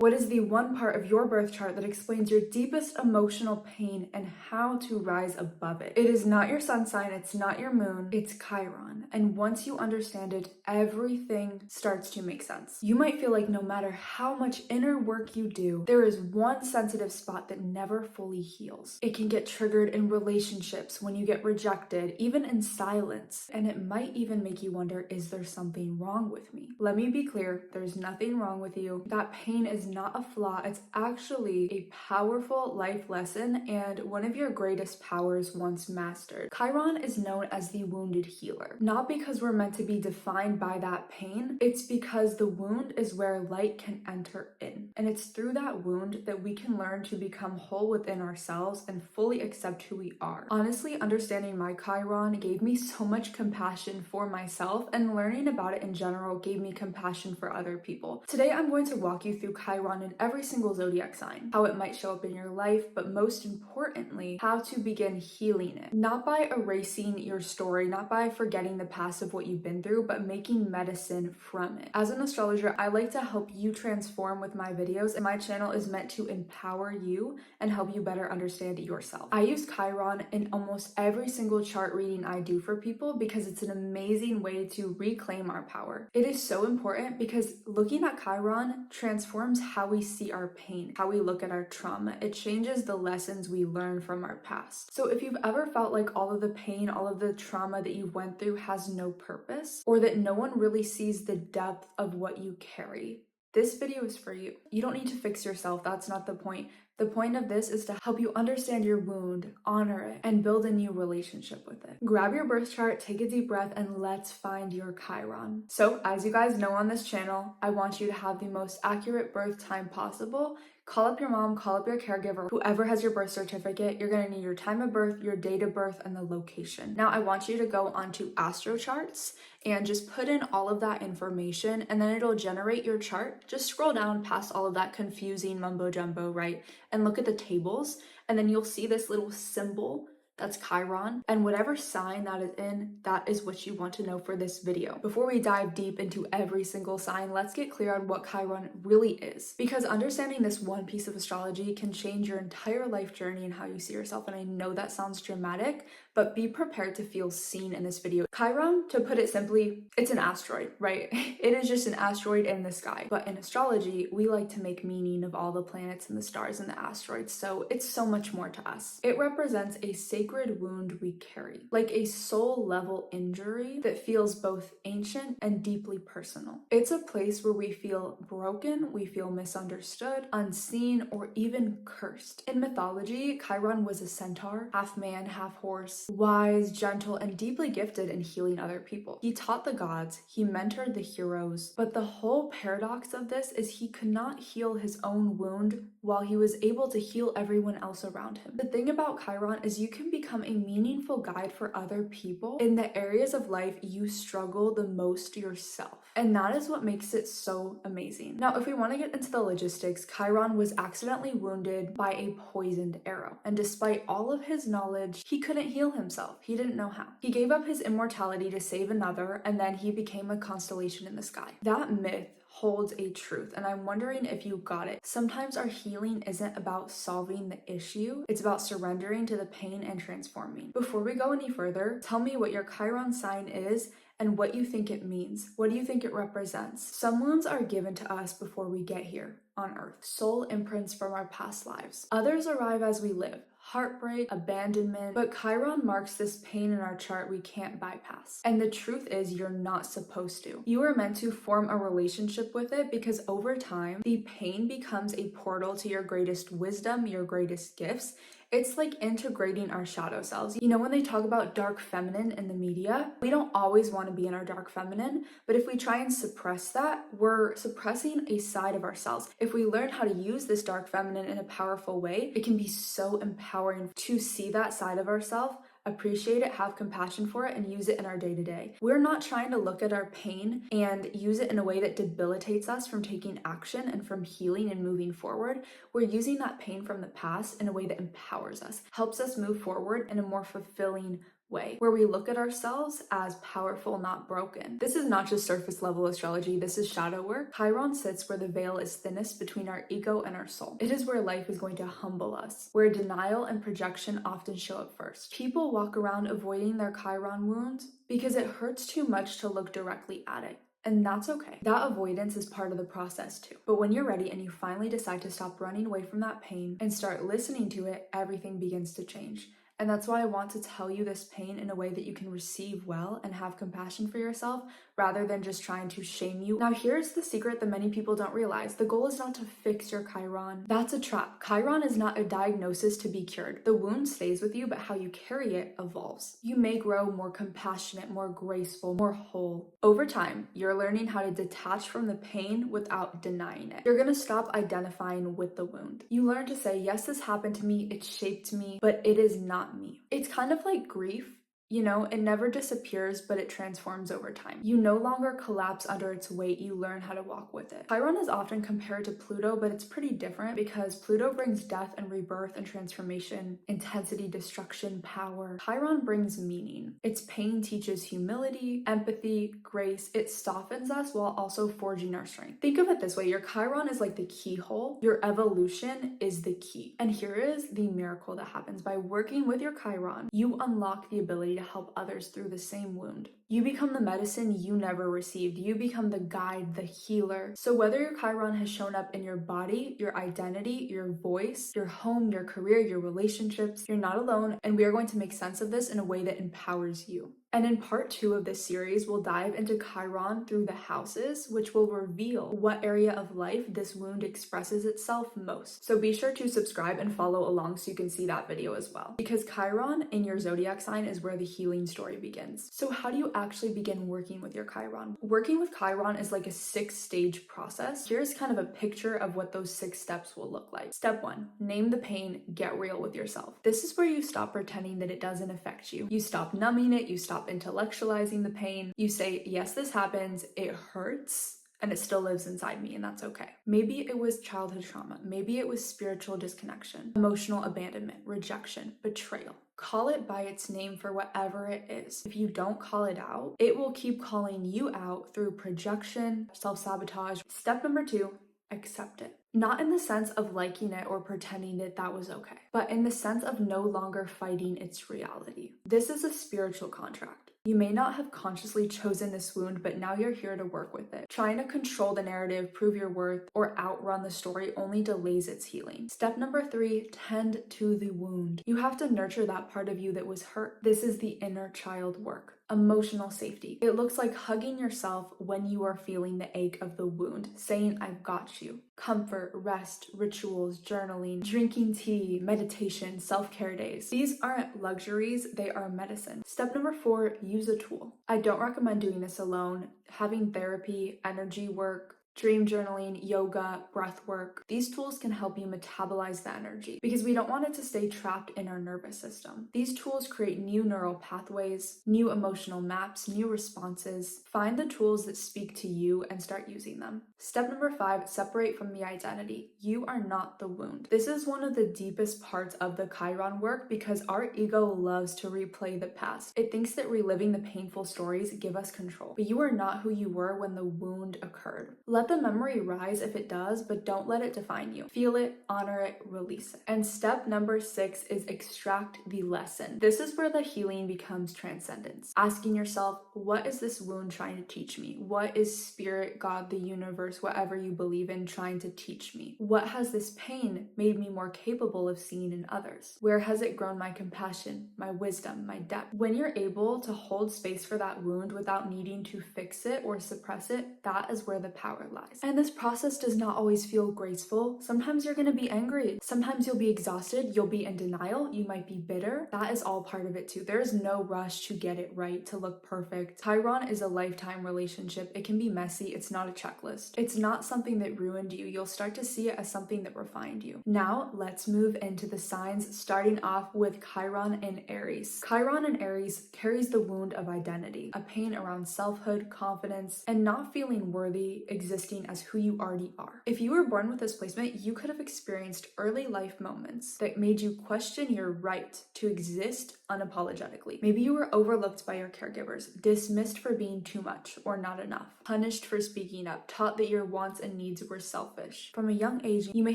What is the one part of your birth chart that explains your deepest emotional pain and how to rise above it? It is not your sun sign, it's not your moon, it's Chiron. And once you understand it, everything starts to make sense. You might feel like no matter how much inner work you do, there is one sensitive spot that never fully heals. It can get triggered in relationships, when you get rejected, even in silence. And it might even make you wonder, is there something wrong with me? Let me be clear, there's nothing wrong with you. That pain is not a flaw, it's actually a powerful life lesson and one of your greatest powers once mastered. Chiron is known as the wounded healer, not because we're meant to be defined by that pain, it's because the wound is where light can enter in. And it's through that wound that we can learn to become whole within ourselves and fully accept who we are. Honestly, understanding my Chiron gave me so much compassion for myself, and learning about it in general gave me compassion for other people. Today, I'm going to walk you through Chiron in every single zodiac sign, how it might show up in your life, but most importantly, how to begin healing it. Not by erasing your story, not by forgetting the past of what you've been through, but making medicine from it. As an astrologer, I like to help you transform with my videos, and my channel is meant to empower you and help you better understand yourself. I use Chiron in almost every single chart reading I do for people because it's an amazing way to reclaim our power. It is so important because looking at Chiron transforms how we see our pain, how we look at our trauma. It changes the lessons we learn from our past. So if you've ever felt like all of the pain, all of the trauma that you went through has no purpose, or that no one really sees the depth of what you carry, this video is for you. You don't need to fix yourself, that's not the point. The point of this is to help you understand your wound, honor it, and build a new relationship with it. Grab your birth chart, take a deep breath, and let's find your Chiron. So, as you guys know on this channel, I want you to have the most accurate birth time possible. Call up your mom, call up your caregiver, whoever has your birth certificate. You're gonna need your time of birth, your date of birth, and the location. Now, I want you to go onto Astro Charts and just put in all of that information, and then it'll generate your chart. Just scroll down past all of that confusing mumbo jumbo, right? And look at the tables, and then you'll see this little symbol. That's Chiron, and whatever sign that is in, that is what you want to know for this video. Before we dive deep into every single sign, let's get clear on what Chiron really is, because understanding this one piece of astrology can change your entire life journey and how you see yourself. And I know that sounds dramatic, but be prepared to feel seen in this video. Chiron, to put it simply, it's an asteroid, right? It is just an asteroid in the sky. But in astrology, we like to make meaning of all the planets and the stars and the asteroids, so it's so much more to us. It represents a sacred wound we carry, like a soul-level injury that feels both ancient and deeply personal. It's a place where we feel broken, we feel misunderstood, unseen, or even cursed. In mythology, Chiron was a centaur, half man, half horse, wise, gentle, and deeply gifted in healing other people. He taught the gods, he mentored the heroes, but the whole paradox of this is he could not heal his own wound while he was able to heal everyone else around him. The thing about Chiron is you can become a meaningful guide for other people in the areas of life you struggle the most yourself. And that is what makes it so amazing. Now, if we want to get into the logistics, Chiron was accidentally wounded by a poisoned arrow. And despite all of his knowledge, he couldn't heal himself. He didn't know how. He gave up his immortality to save another, and then he became a constellation in the sky. That myth holds a truth, and I'm wondering if you got it. Sometimes our healing isn't about solving the issue, it's about surrendering to the pain and transforming. Before we go any further, tell me what your Chiron sign is and what you think it means. What do you think it represents? Some wounds are given to us before we get here on Earth, soul imprints from our past lives. Others arrive as we live. Heartbreak, abandonment, but Chiron marks this pain in our chart we can't bypass. And the truth is, you're not supposed to. You are meant to form a relationship with it because over time, the pain becomes a portal to your greatest wisdom, your greatest gifts. It's like integrating our shadow selves. You know, when they talk about dark feminine in the media, we don't always want to be in our dark feminine, but if we try and suppress that, we're suppressing a side of ourselves. If we learn how to use this dark feminine in a powerful way, it can be so empowering to see that side of ourselves, appreciate it, have compassion for it, and use it in our day-to-day. We're not trying to look at our pain and use it in a way that debilitates us from taking action and from healing and moving forward. We're using that pain from the past in a way that empowers us, helps us move forward in a more fulfilling way, where we look at ourselves as powerful, not broken. This is not just surface level astrology, this is shadow work. Chiron sits where the veil is thinnest between our ego and our soul. It is where life is going to humble us, where denial and projection often show up first. People walk around avoiding their Chiron wounds because it hurts too much to look directly at it. And that's okay. That avoidance is part of the process too. But when you're ready and you finally decide to stop running away from that pain and start listening to it, everything begins to change. And that's why I want to tell you this pain in a way that you can receive well and have compassion for yourself rather than just trying to shame you. Now, here's the secret that many people don't realize. The goal is not to fix your Chiron. That's a trap. Chiron is not a diagnosis to be cured. The wound stays with you, but how you carry it evolves. You may grow more compassionate, more graceful, more whole. Over time, you're learning how to detach from the pain without denying it. You're gonna stop identifying with the wound. You learn to say, yes, this happened to me, it shaped me, but it is not me. It's kind of like grief. You know, it never disappears, but it transforms over time. You no longer collapse under its weight, you learn how to walk with it. Chiron is often compared to Pluto, but it's pretty different because Pluto brings death and rebirth and transformation, intensity, destruction, power. Chiron brings meaning. Its pain teaches humility, empathy, grace. It softens us while also forging our strength. Think of it this way, your Chiron is like the keyhole, your evolution is the key. And here is the miracle that happens. By working with your Chiron, you unlock the ability to help others through the same wound. You become the medicine you never received. You become the guide, the healer. So whether your Chiron has shown up in your body, your identity, your voice, your home, your career, your relationships, you're not alone, and we are going to make sense of this in a way that empowers you. And in part 2 of this series, we'll dive into Chiron through the houses, which will reveal what area of life this wound expresses itself most. So be sure to subscribe and follow along so you can see that video as well. Because Chiron in your zodiac sign is where the healing story begins. So how do you actually begin working with your Chiron? Working with Chiron is like a 6-stage process. Here's kind of a picture of what those 6 steps will look like. Step 1, name the pain, get real with yourself. This is where you stop pretending that it doesn't affect you. You stop numbing it, you stop intellectualizing the pain. You say, yes, this happens, it hurts, and it still lives inside me, and that's okay. Maybe it was childhood trauma. Maybe it was spiritual disconnection, emotional abandonment, rejection, betrayal. Call it by its name for whatever it is. If you don't call it out, it will keep calling you out through projection, self-sabotage. Step number 2, accept it. Not in the sense of liking it or pretending that that was okay, but in the sense of no longer fighting its reality. This is a spiritual contract. You may not have consciously chosen this wound, but now you're here to work with it. Trying to control the narrative, prove your worth, or outrun the story only delays its healing. Step number 3, tend to the wound. You have to nurture that part of you that was hurt. This is the inner child work. Emotional safety. It looks like hugging yourself when you are feeling the ache of the wound, saying, I've got you. Comfort, rest, rituals, journaling, drinking tea, meditation, self-care days. These aren't luxuries, they are medicine. Step number 4, use a tool. I don't recommend doing this alone. Having therapy, energy work, dream journaling, yoga, breath work. These tools can help you metabolize the energy because we don't want it to stay trapped in our nervous system. These tools create new neural pathways, new emotional maps, new responses. Find the tools that speak to you and start using them. Step number 5, separate from the identity. You are not the wound. This is one of the deepest parts of the Chiron work because our ego loves to replay the past. It thinks that reliving the painful stories give us control, but you are not who you were when the wound occurred. Let the memory rise if it does, but don't let it define you. Feel it, honor it, release it. And step number 6 is extract the lesson. This is where the healing becomes transcendence. Asking yourself, what is this wound trying to teach me? What is spirit, God, the universe, whatever you believe in, trying to teach me? What has this pain made me more capable of seeing in others? Where has it grown my compassion, my wisdom, my depth? When you're able to hold space for that wound without needing to fix it or suppress it, that is where the power lies. And this process does not always feel graceful. Sometimes you're gonna be angry. Sometimes you'll be exhausted. You'll be in denial. You might be bitter. That is all part of it too. There's no rush to get it right, to look perfect. Chiron is a lifetime relationship. It can be messy. It's not a checklist. It's not something that ruined you. You'll start to see it as something that refined you. Now let's move into the signs, starting off with Chiron in Aries. Chiron in Aries carries the wound of identity, a pain around selfhood, confidence, and not feeling worthy existing as who you already are. If you were born with this placement, you could have experienced early life moments that made you question your right to exist unapologetically. Maybe you were overlooked by your caregivers, dismissed for being too much or not enough, punished for speaking up, taught that your wants and needs were selfish. From a young age, you may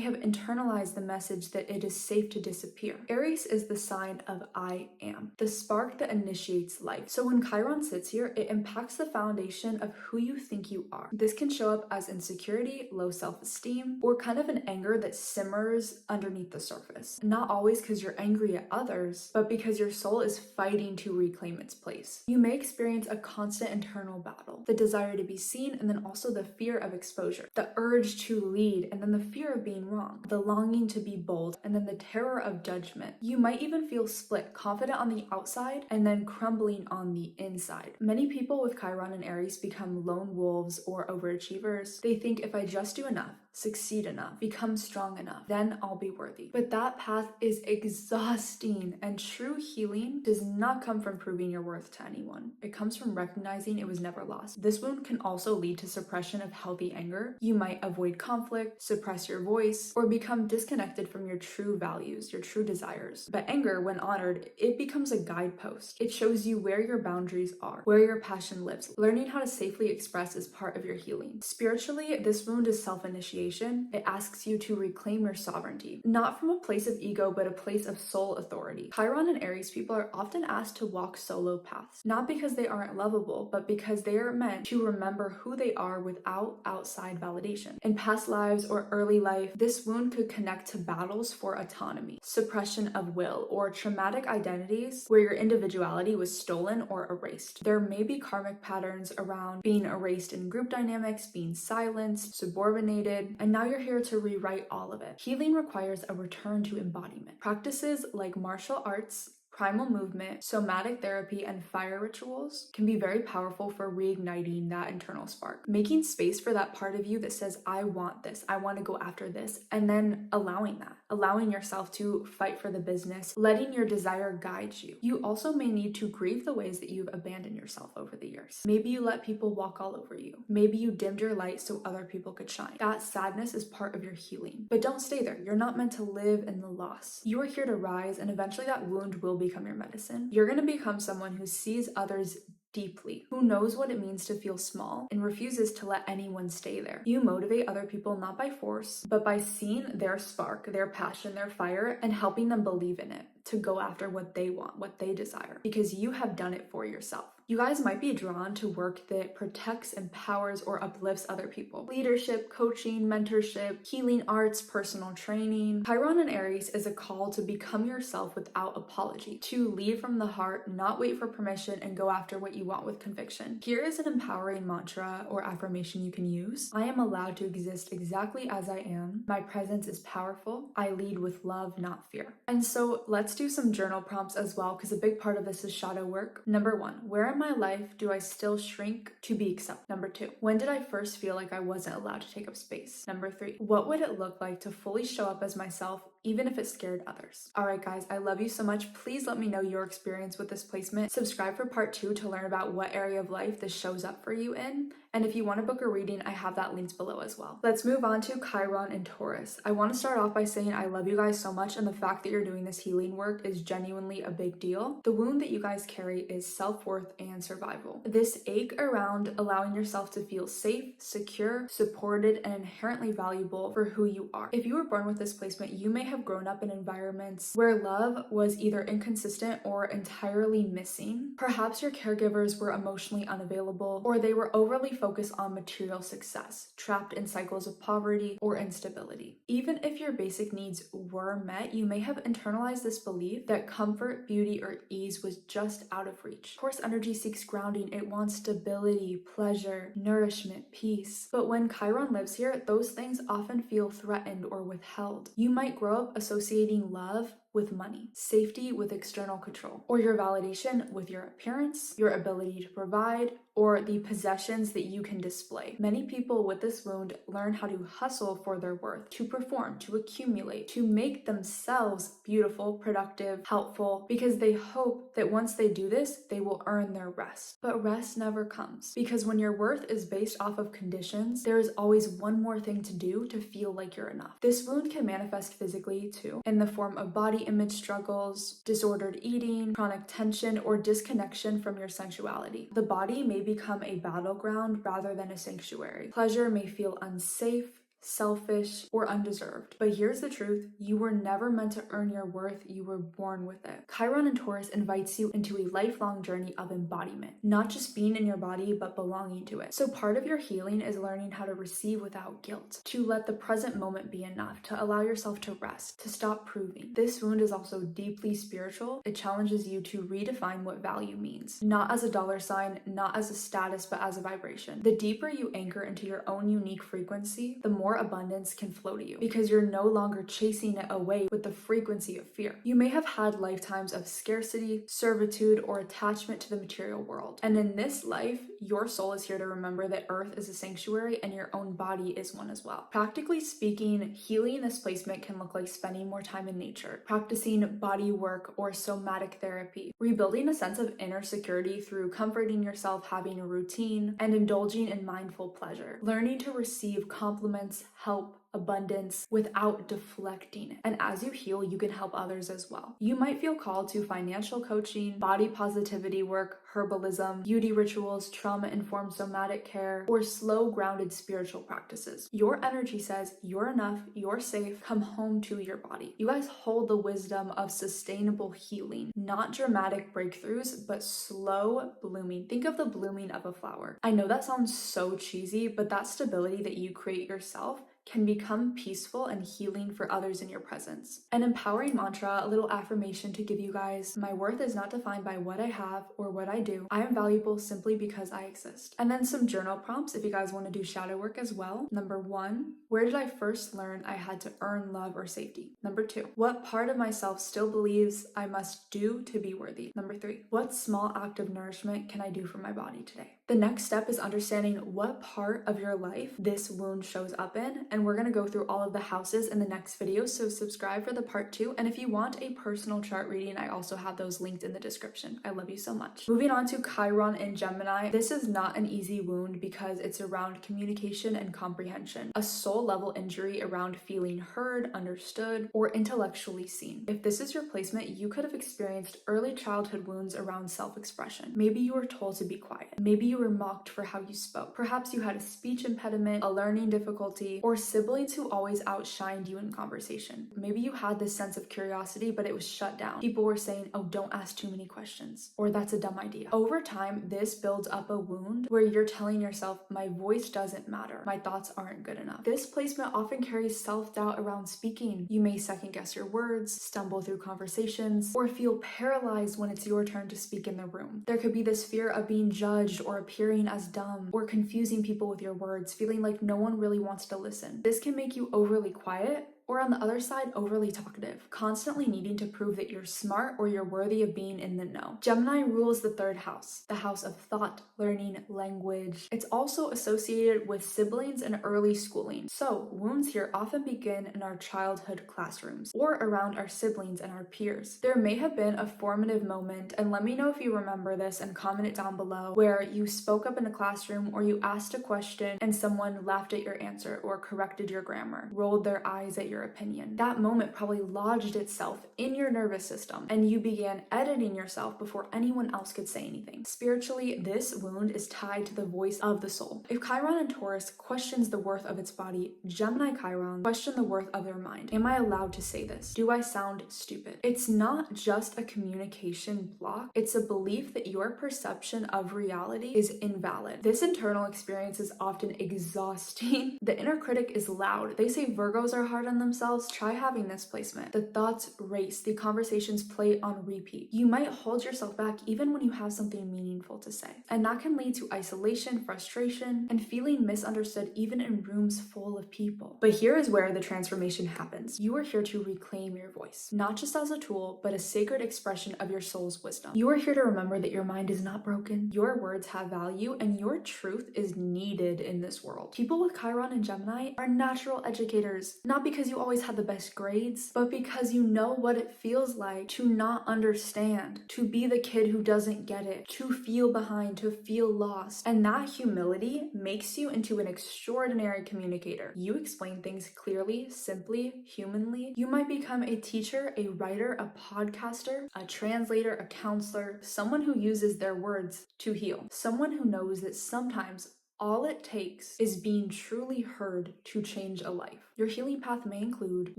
have internalized the message that it is safe to disappear. Aries is the sign of I am, the spark that initiates life. So when Chiron sits here, it impacts the foundation of who you think you are. This can show up as insecurity, low self-esteem, or kind of an anger that simmers underneath the surface. Not always because you're angry at others, but because your soul is fighting to reclaim its place. You may experience a constant internal battle, the desire to be seen, and then also the fear of exposure, the urge to lead, and then the fear of being wrong, the longing to be bold, and then the terror of judgment. You might even feel split, confident on the outside, and then crumbling on the inside. Many people with Chiron and Aries become lone wolves or overachievers. They think if I just do enough, succeed enough, become strong enough, then I'll be worthy. But that path is exhausting, and true healing does not come from proving your worth to anyone. It comes from recognizing it was never lost. This wound can also lead to suppression of healthy anger. You might avoid conflict, suppress your voice, or become disconnected from your true values, your true desires. But anger, when honored, it becomes a guidepost. It shows you where your boundaries are, where your passion lives. Learning how to safely express is part of your healing. Spiritually, this wound is self-initiation. It asks you to reclaim your sovereignty, not from a place of ego, but a place of soul authority. Chiron and Aries people are often asked to walk solo paths, not because they aren't lovable, but because they are meant to remember who they are without outside validation. In past lives or early life, this wound could connect to battles for autonomy, suppression of will, or traumatic identities where your individuality was stolen or erased. There may be karmic patterns around being erased in group dynamics, being silenced, subordinated, and now you're here to rewrite all of it. Healing requires a return to embodiment. Practices like martial arts, primal movement, somatic therapy, and fire rituals can be very powerful for reigniting that internal spark. Making space for that part of you that says, I want this, I want to go after this, and then allowing that. Allowing yourself to fight for the business, letting your desire guide you. You also may need to grieve the ways that you've abandoned yourself over the years. Maybe you let people walk all over you. Maybe you dimmed your light so other people could shine. That sadness is part of your healing. But don't stay there. You're not meant to live in the loss. You are here to rise, and eventually that wound will become your medicine. You're going to become someone who sees others deeply, who knows what it means to feel small and refuses to let anyone stay there. You motivate other people not by force, but by seeing their spark, their passion, their fire, and helping them believe in it, to go after what they want, what they desire, because you have done it for yourself. You guys might be drawn to work that protects, empowers, or uplifts other people. Leadership, coaching, mentorship, healing arts, personal training. Chiron and Aries is a call to become yourself without apology, to lead from the heart, not wait for permission, and go after what you want with conviction. Here is an empowering mantra or affirmation you can use. I am allowed to exist exactly as I am. My presence is powerful. I lead with love, not fear. And so let's do some journal prompts as well, because a big part of this is shadow work. Number 1, where in my life do I still shrink to be accepted? Number 2, when did I first feel like I wasn't allowed to take up space? Number 3, what would it look like to fully show up as myself, even if it scared others? All right, guys, I love you so much. Please let me know your experience with this placement. Subscribe for part 2 to learn about what area of life this shows up for you in. And if you want to book a reading, I have that linked below as well. Let's move on to Chiron and Taurus. I want to start off by saying I love you guys so much, and the fact that you're doing this healing work is genuinely a big deal. The wound that you guys carry is self-worth and survival. This ache around allowing yourself to feel safe, secure, supported, and inherently valuable for who you are. If you were born with this placement, you may have grown up in environments where love was either inconsistent or entirely missing. Perhaps your caregivers were emotionally unavailable, or they were overly focused on material success, trapped in cycles of poverty or instability. Even if your basic needs were met, you may have internalized this belief that comfort, beauty, or ease was just out of reach. Taurus energy seeks grounding. It wants stability, pleasure, nourishment, peace. But when Chiron lives here, those things often feel threatened or withheld. You might grow up associating love with money, safety with external control, or your validation with your appearance, your ability to provide, or the possessions that you can display. Many people with this wound learn how to hustle for their worth, to perform, to accumulate, to make themselves beautiful, productive, helpful, because they hope that once they do this, they will earn their rest. But rest never comes, because when your worth is based off of conditions, there is always one more thing to do to feel like you're enough. This wound can manifest physically too, in the form of body image struggles, disordered eating, chronic tension, or disconnection from your sensuality. The body may become a battleground rather than a sanctuary. Pleasure may feel unsafe, selfish, or undeserved. But here's the truth, you were never meant to earn your worth, you were born with it. Chiron in Taurus invites you into a lifelong journey of embodiment, not just being in your body, but belonging to it. So part of your healing is learning how to receive without guilt, to let the present moment be enough, to allow yourself to rest, to stop proving. This wound is also deeply spiritual. It challenges you to redefine what value means, not as a dollar sign, not as a status, but as a vibration. The deeper you anchor into your own unique frequency, the more abundance can flow to you, because you're no longer chasing it away with the frequency of fear. You may have had lifetimes of scarcity, servitude, or attachment to the material world. And in this life, your soul is here to remember that Earth is a sanctuary and your own body is one as well. Practically speaking, healing this placement can look like spending more time in nature, practicing body work or somatic therapy, rebuilding a sense of inner security through comforting yourself, having a routine, and indulging in mindful pleasure, learning to receive compliments, help, abundance without deflecting it. And as you heal, you can help others as well. You might feel called to financial coaching, body positivity work, herbalism, beauty rituals, trauma-informed somatic care, or slow, grounded spiritual practices. Your energy says you're enough, you're safe, come home to your body. You guys hold the wisdom of sustainable healing, not dramatic breakthroughs, but slow blooming. Think of the blooming of a flower. I know that sounds so cheesy, but that stability that you create yourself can become peaceful and healing for others in your presence. An empowering mantra, a little affirmation to give you guys: my worth is not defined by what I have or what I do. I am valuable simply because I exist. And then some journal prompts if you guys want to do shadow work as well. Number 1, where did I first learn I had to earn love or safety? Number 2, what part of myself still believes I must do to be worthy? Number 3, what small act of nourishment can I do for my body today? The next step is understanding what part of your life this wound shows up in, and we're going to go through all of the houses in the next video, so subscribe for the part 2, and if you want a personal chart reading, I also have those linked in the description. I love you so much. Moving on to Chiron in Gemini, this is not an easy wound because it's around communication and comprehension, a soul level injury around feeling heard, understood, or intellectually seen. If this is your placement, you could have experienced early childhood wounds around self-expression. Maybe you were told to be quiet. Maybe you were mocked for how you spoke. Perhaps you had a speech impediment, a learning difficulty, or siblings who always outshined you in conversation. Maybe you had this sense of curiosity, but it was shut down. People were saying, oh, don't ask too many questions, or that's a dumb idea. Over time, this builds up a wound where you're telling yourself, my voice doesn't matter. My thoughts aren't good enough. This placement often carries self-doubt around speaking. You may second guess your words, stumble through conversations, or feel paralyzed when it's your turn to speak in the room. There could be this fear of being judged or appearing as dumb, or confusing people with your words, feeling like no one really wants to listen. This can make you overly quiet, or on the other side, overly talkative, constantly needing to prove that you're smart or you're worthy of being in the know. Gemini rules the 3rd house, the house of thought, learning, language. It's also associated with siblings and early schooling. So wounds here often begin in our childhood classrooms or around our siblings and our peers. There may have been a formative moment, and let me know if you remember this and comment it down below, where you spoke up in a classroom or you asked a question and someone laughed at your answer or corrected your grammar, rolled their eyes at your opinion. That moment probably lodged itself in your nervous system, and you began editing yourself before anyone else could say anything. Spiritually, this wound is tied to the voice of the soul. If Chiron in Taurus questions the worth of its body, Gemini Chiron question the worth of their mind. Am I allowed to say this? Do I sound stupid? It's not just a communication block, it's a belief that your perception of reality is invalid. This internal experience is often exhausting. The inner critic is loud. They say Virgos are hard on themselves, try having this placement. The thoughts race, the conversations play on repeat. You might hold yourself back even when you have something meaningful to say. And that can lead to isolation, frustration, and feeling misunderstood even in rooms full of people. But here is where the transformation happens. You are here to reclaim your voice, not just as a tool, but a sacred expression of your soul's wisdom. You are here to remember that your mind is not broken, your words have value, and your truth is needed in this world. People with Chiron and Gemini are natural educators, not because you always had the best grades, but because you know what it feels like to not understand, to be the kid who doesn't get it, to feel behind, to feel lost. And that humility makes you into an extraordinary communicator. You explain things clearly, simply, humanly. You might become a teacher, a writer, a podcaster, a translator, a counselor, someone who uses their words to heal, someone who knows that sometimes all it takes is being truly heard to change a life. Your healing path may include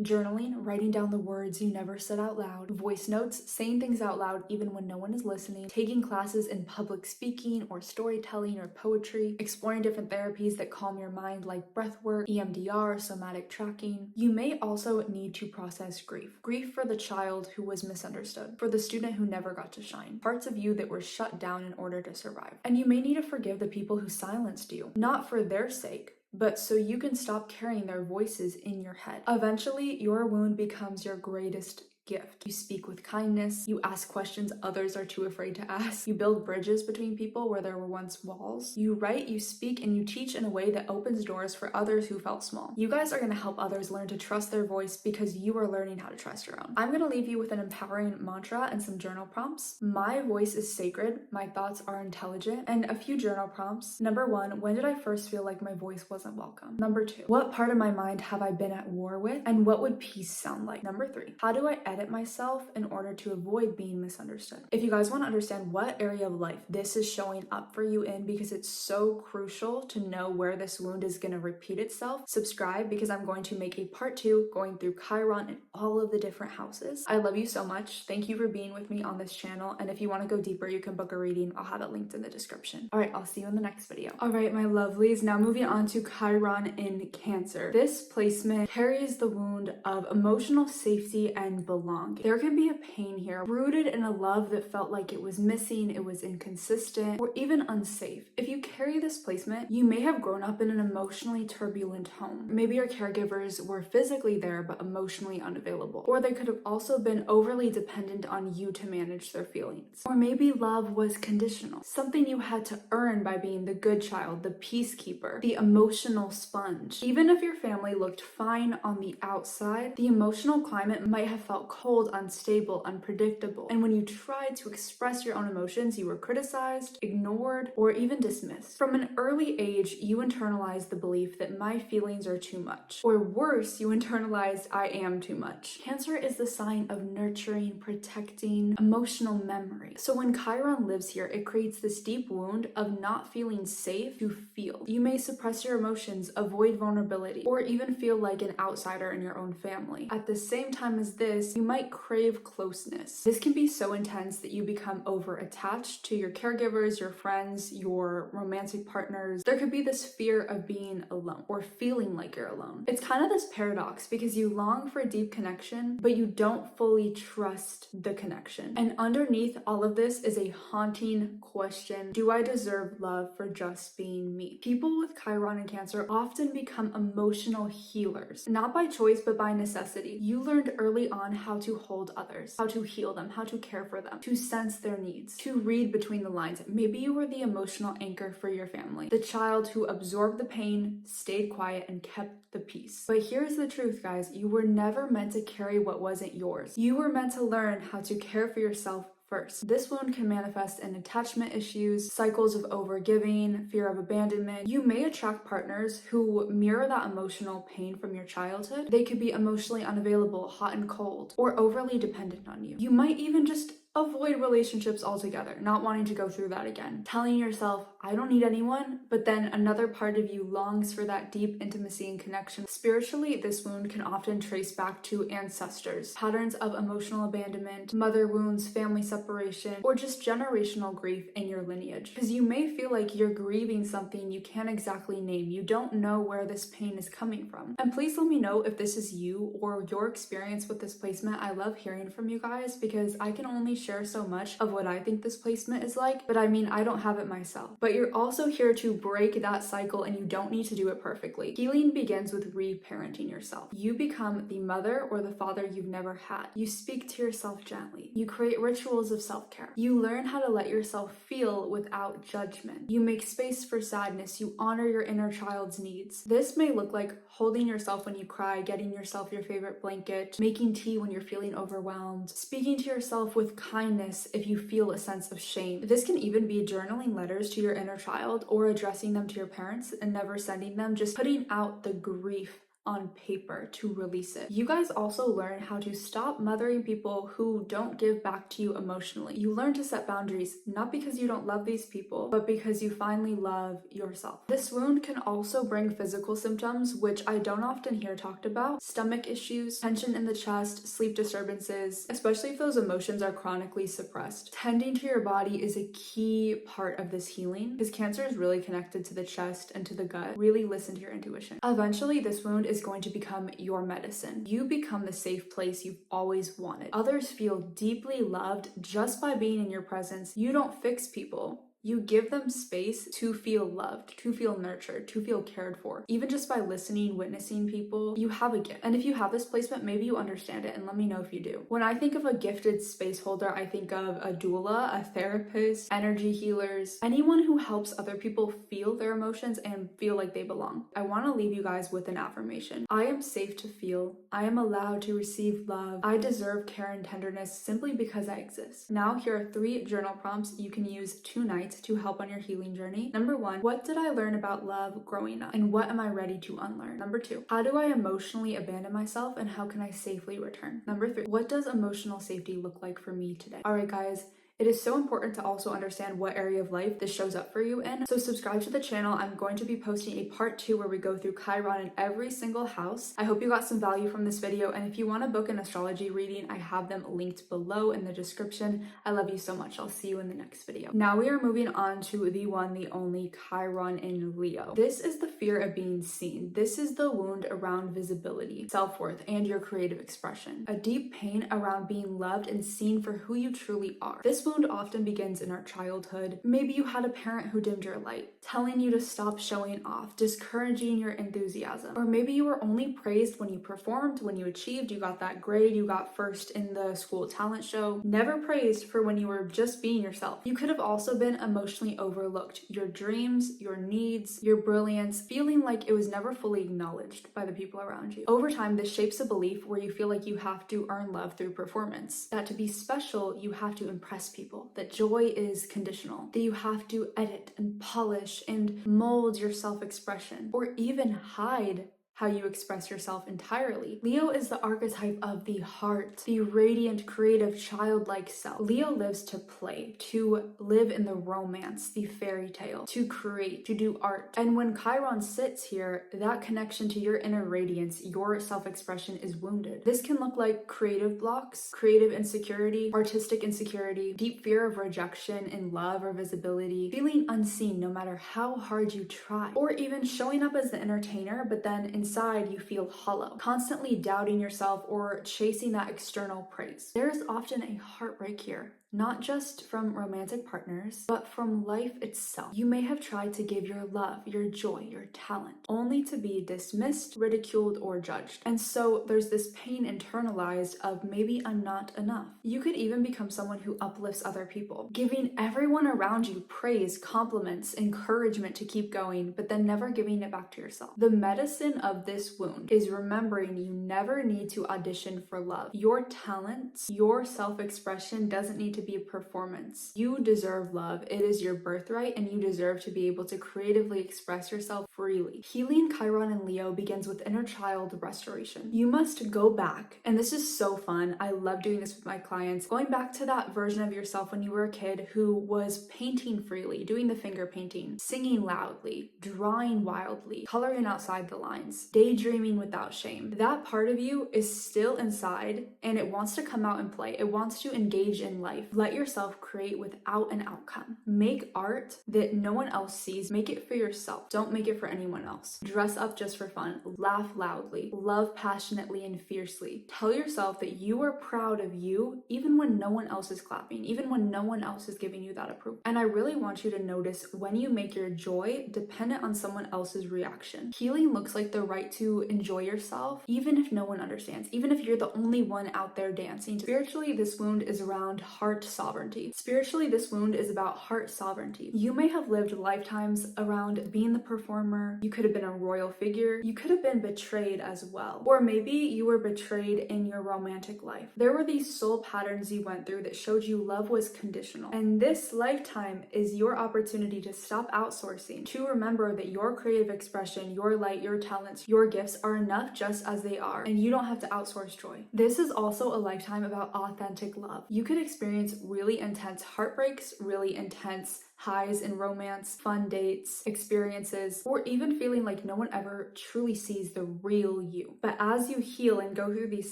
journaling, writing down the words you never said out loud, voice notes, saying things out loud even when no one is listening, taking classes in public speaking or storytelling or poetry, exploring different therapies that calm your mind like breathwork, EMDR, somatic tracking. You may also need to process grief. Grief for the child who was misunderstood, for the student who never got to shine, parts of you that were shut down in order to survive. And you may need to forgive the people who silenced you, not for their sake, but so you can stop carrying their voices in your head. Eventually, your wound becomes your greatest gift. You speak with kindness, you ask questions others are too afraid to ask, you build bridges between people where there were once walls, you write, you speak, and you teach in a way that opens doors for others who felt small. You guys are going to help others learn to trust their voice because you are learning how to trust your own. I'm going to leave you with an empowering mantra and some journal prompts. My voice is sacred, my thoughts are intelligent, and a few journal prompts. Number 1, when did I first feel like my voice wasn't welcome? Number 2, what part of my mind have I been at war with, and what would peace sound like? Number 3, how do I edit myself in order to avoid being misunderstood? If you guys want to understand what area of life this is showing up for you in, because it's so crucial to know where this wound is going to repeat itself, subscribe, because I'm going to make a part 2 going through Chiron and all of the different houses. I love you so much. Thank you for being with me on this channel, and if you want to go deeper, you can book a reading. I'll have it linked in the description. All right, I'll see you in the next video. All right, my lovelies, now moving on to Chiron in Cancer. This placement carries the wound of emotional safety and belonging. There can be a pain here, rooted in a love that felt like it was missing, it was inconsistent, or even unsafe. If you carry this placement, you may have grown up in an emotionally turbulent home. Maybe your caregivers were physically there but emotionally unavailable. Or they could have also been overly dependent on you to manage their feelings. Or maybe love was conditional, something you had to earn by being the good child, the peacekeeper, the emotional sponge. Even if your family looked fine on the outside, the emotional climate might have felt cold, unstable, unpredictable. And when you tried to express your own emotions, you were criticized, ignored, or even dismissed. From an early age, you internalized the belief that my feelings are too much. Or worse, you internalized I am too much. Cancer is the sign of nurturing, protecting, emotional memory. So when Chiron lives here, it creates this deep wound of not feeling safe to feel. You may suppress your emotions, avoid vulnerability, or even feel like an outsider in your own family. At the same time as this, you might crave closeness. This can be so intense that you become over-attached to your caregivers, your friends, your romantic partners. There could be this fear of being alone or feeling like you're alone. It's kind of this paradox because you long for a deep connection, but you don't fully trust the connection. And underneath all of this is a haunting question: do I deserve love for just being me? People with Chiron and Cancer often become emotional healers, not by choice, but by necessity. You learned early on how to hold others, how to heal them, how to care for them, to sense their needs, to read between the lines. Maybe you were the emotional anchor for your family, the child who absorbed the pain, stayed quiet, and kept the peace. But here's the truth, guys. You were never meant to carry what wasn't yours. You were meant to learn how to care for yourself first. This wound can manifest in attachment issues, cycles of overgiving, fear of abandonment. You may attract partners who mirror that emotional pain from your childhood. They could be emotionally unavailable, hot and cold, or overly dependent on you. You might even just avoid relationships altogether, not wanting to go through that again. Telling yourself, I don't need anyone, but then another part of you longs for that deep intimacy and connection. Spiritually, this wound can often trace back to ancestors, patterns of emotional abandonment, mother wounds, family separation, or just generational grief in your lineage. Because you may feel like you're grieving something you can't exactly name. You don't know where this pain is coming from. And please let me know if this is you or your experience with this placement. I love hearing from you guys because I can only share so much of what I think this placement is like, but I mean, I don't have it myself. But you're also here to break that cycle, and you don't need to do it perfectly. Healing begins with reparenting yourself. You become the mother or the father you've never had. You speak to yourself gently. You create rituals of self-care. You learn how to let yourself feel without judgment. You make space for sadness. You honor your inner child's needs. This may look like holding yourself when you cry, getting yourself your favorite blanket, making tea when you're feeling overwhelmed, speaking to yourself with kindness if you feel a sense of shame. This can even be journaling letters to your inner child or addressing them to your parents and never sending them, just putting out the grief on paper to release it. You guys also learn how to stop mothering people who don't give back to you emotionally. You learn to set boundaries, not because you don't love these people, but because you finally love yourself. This wound can also bring physical symptoms, which I don't often hear talked about. Stomach issues, tension in the chest, sleep disturbances, especially if those emotions are chronically suppressed. Tending to your body is a key part of this healing because cancer is really connected to the chest and to the gut. Really listen to your intuition. Eventually, this wound is going to become your medicine. You become the safe place you've always wanted. Others feel deeply loved just by being in your presence. You don't fix people. You give them space to feel loved, to feel nurtured, to feel cared for. Even just by listening, witnessing people, you have a gift. And if you have this placement, maybe you understand it, and let me know if you do. When I think of a gifted space holder, I think of a doula, a therapist, energy healers, anyone who helps other people feel their emotions and feel like they belong. I want to leave you guys with an affirmation. I am safe to feel. I am allowed to receive love. I deserve care and tenderness simply because I exist. Now, here are 3 journal prompts you can use tonight to help on your healing journey. Number 1, what did I learn about love growing up? And what am I ready to unlearn? Number 2, how do I emotionally abandon myself and how can I safely return? Number 3, what does emotional safety look like for me today? All right, guys. It is so important to also understand what area of life this shows up for you in. So subscribe to the channel. I'm going to be posting a part 2 where we go through Chiron in every single house. I hope you got some value from this video. And if you want to book an astrology reading, I have them linked below in the description. I love you so much. I'll see you in the next video. Now we are moving on to the one, the only Chiron in Leo. This is the fear of being seen. This is the wound around visibility, self-worth, and your creative expression. A deep pain around being loved and seen for who you truly are. This wound often begins in our childhood. Maybe you had a parent who dimmed your light, telling you to stop showing off, discouraging your enthusiasm. Or maybe you were only praised when you performed, when you achieved, you got that grade, you got first in the school talent show, never praised for when you were just being yourself. You could have also been emotionally overlooked. Your dreams, your needs, your brilliance, feeling like it was never fully acknowledged by the people around you. Over time, this shapes a belief where you feel like you have to earn love through performance, that to be special, you have to impress people, that joy is conditional, that you have to edit and polish and mold your self-expression, or even hide how you express yourself entirely. Leo is the archetype of the heart, the radiant, creative, childlike self. Leo lives to play, to live in the romance, the fairy tale, to create, to do art. And when Chiron sits here, that connection to your inner radiance, your self-expression is wounded. This can look like creative blocks, creative insecurity, artistic insecurity, deep fear of rejection in love or visibility, feeling unseen no matter how hard you try, or even showing up as the entertainer, but then inside you feel hollow, constantly doubting yourself or chasing that external praise. There is often a heartbreak here, not just from romantic partners, but from life itself. You may have tried to give your love, your joy, your talent, only to be dismissed, ridiculed, or judged. And so there's this pain internalized of maybe I'm not enough. You could even become someone who uplifts other people, giving everyone around you praise, compliments, encouragement to keep going, but then never giving it back to yourself. The medicine of this wound is remembering you never need to audition for love. Your talent, your self-expression doesn't need to be a performance. You deserve love. It is your birthright, and you deserve to be able to creatively express yourself freely. Healing Chiron and Leo begins with inner child restoration. You must go back, and this is so fun. I love doing this with my clients. Going back to that version of yourself when you were a kid who was painting freely, doing the finger painting, singing loudly, drawing wildly, coloring outside the lines, daydreaming without shame. That part of you is still inside, and it wants to come out and play. It wants to engage in life. Let yourself create without an outcome. Make art that no one else sees. Make it for yourself. Don't make it for anyone else. Dress up just for fun. Laugh loudly. Love passionately and fiercely. Tell yourself that you are proud of you even when no one else is clapping, even when no one else is giving you that approval. And I really want you to notice when you make your joy dependent on someone else's reaction. Healing looks like the right to enjoy yourself even if no one understands, even if you're the only one out there dancing. Spiritually, this wound is around heart sovereignty. Spiritually, this wound is about heart sovereignty. You may have lived lifetimes around being the performer. You could have been a royal figure. You could have been betrayed as well. Or maybe you were betrayed in your romantic life. There were these soul patterns you went through that showed you love was conditional. And this lifetime is your opportunity to stop outsourcing, to remember that your creative expression, your light, your talents, your gifts are enough just as they are, and you don't have to outsource joy. This is also a lifetime about authentic love. You could experience really intense heartbreaks, really intense highs in romance, fun dates, experiences, or even feeling like no one ever truly sees the real you. But as you heal and go through these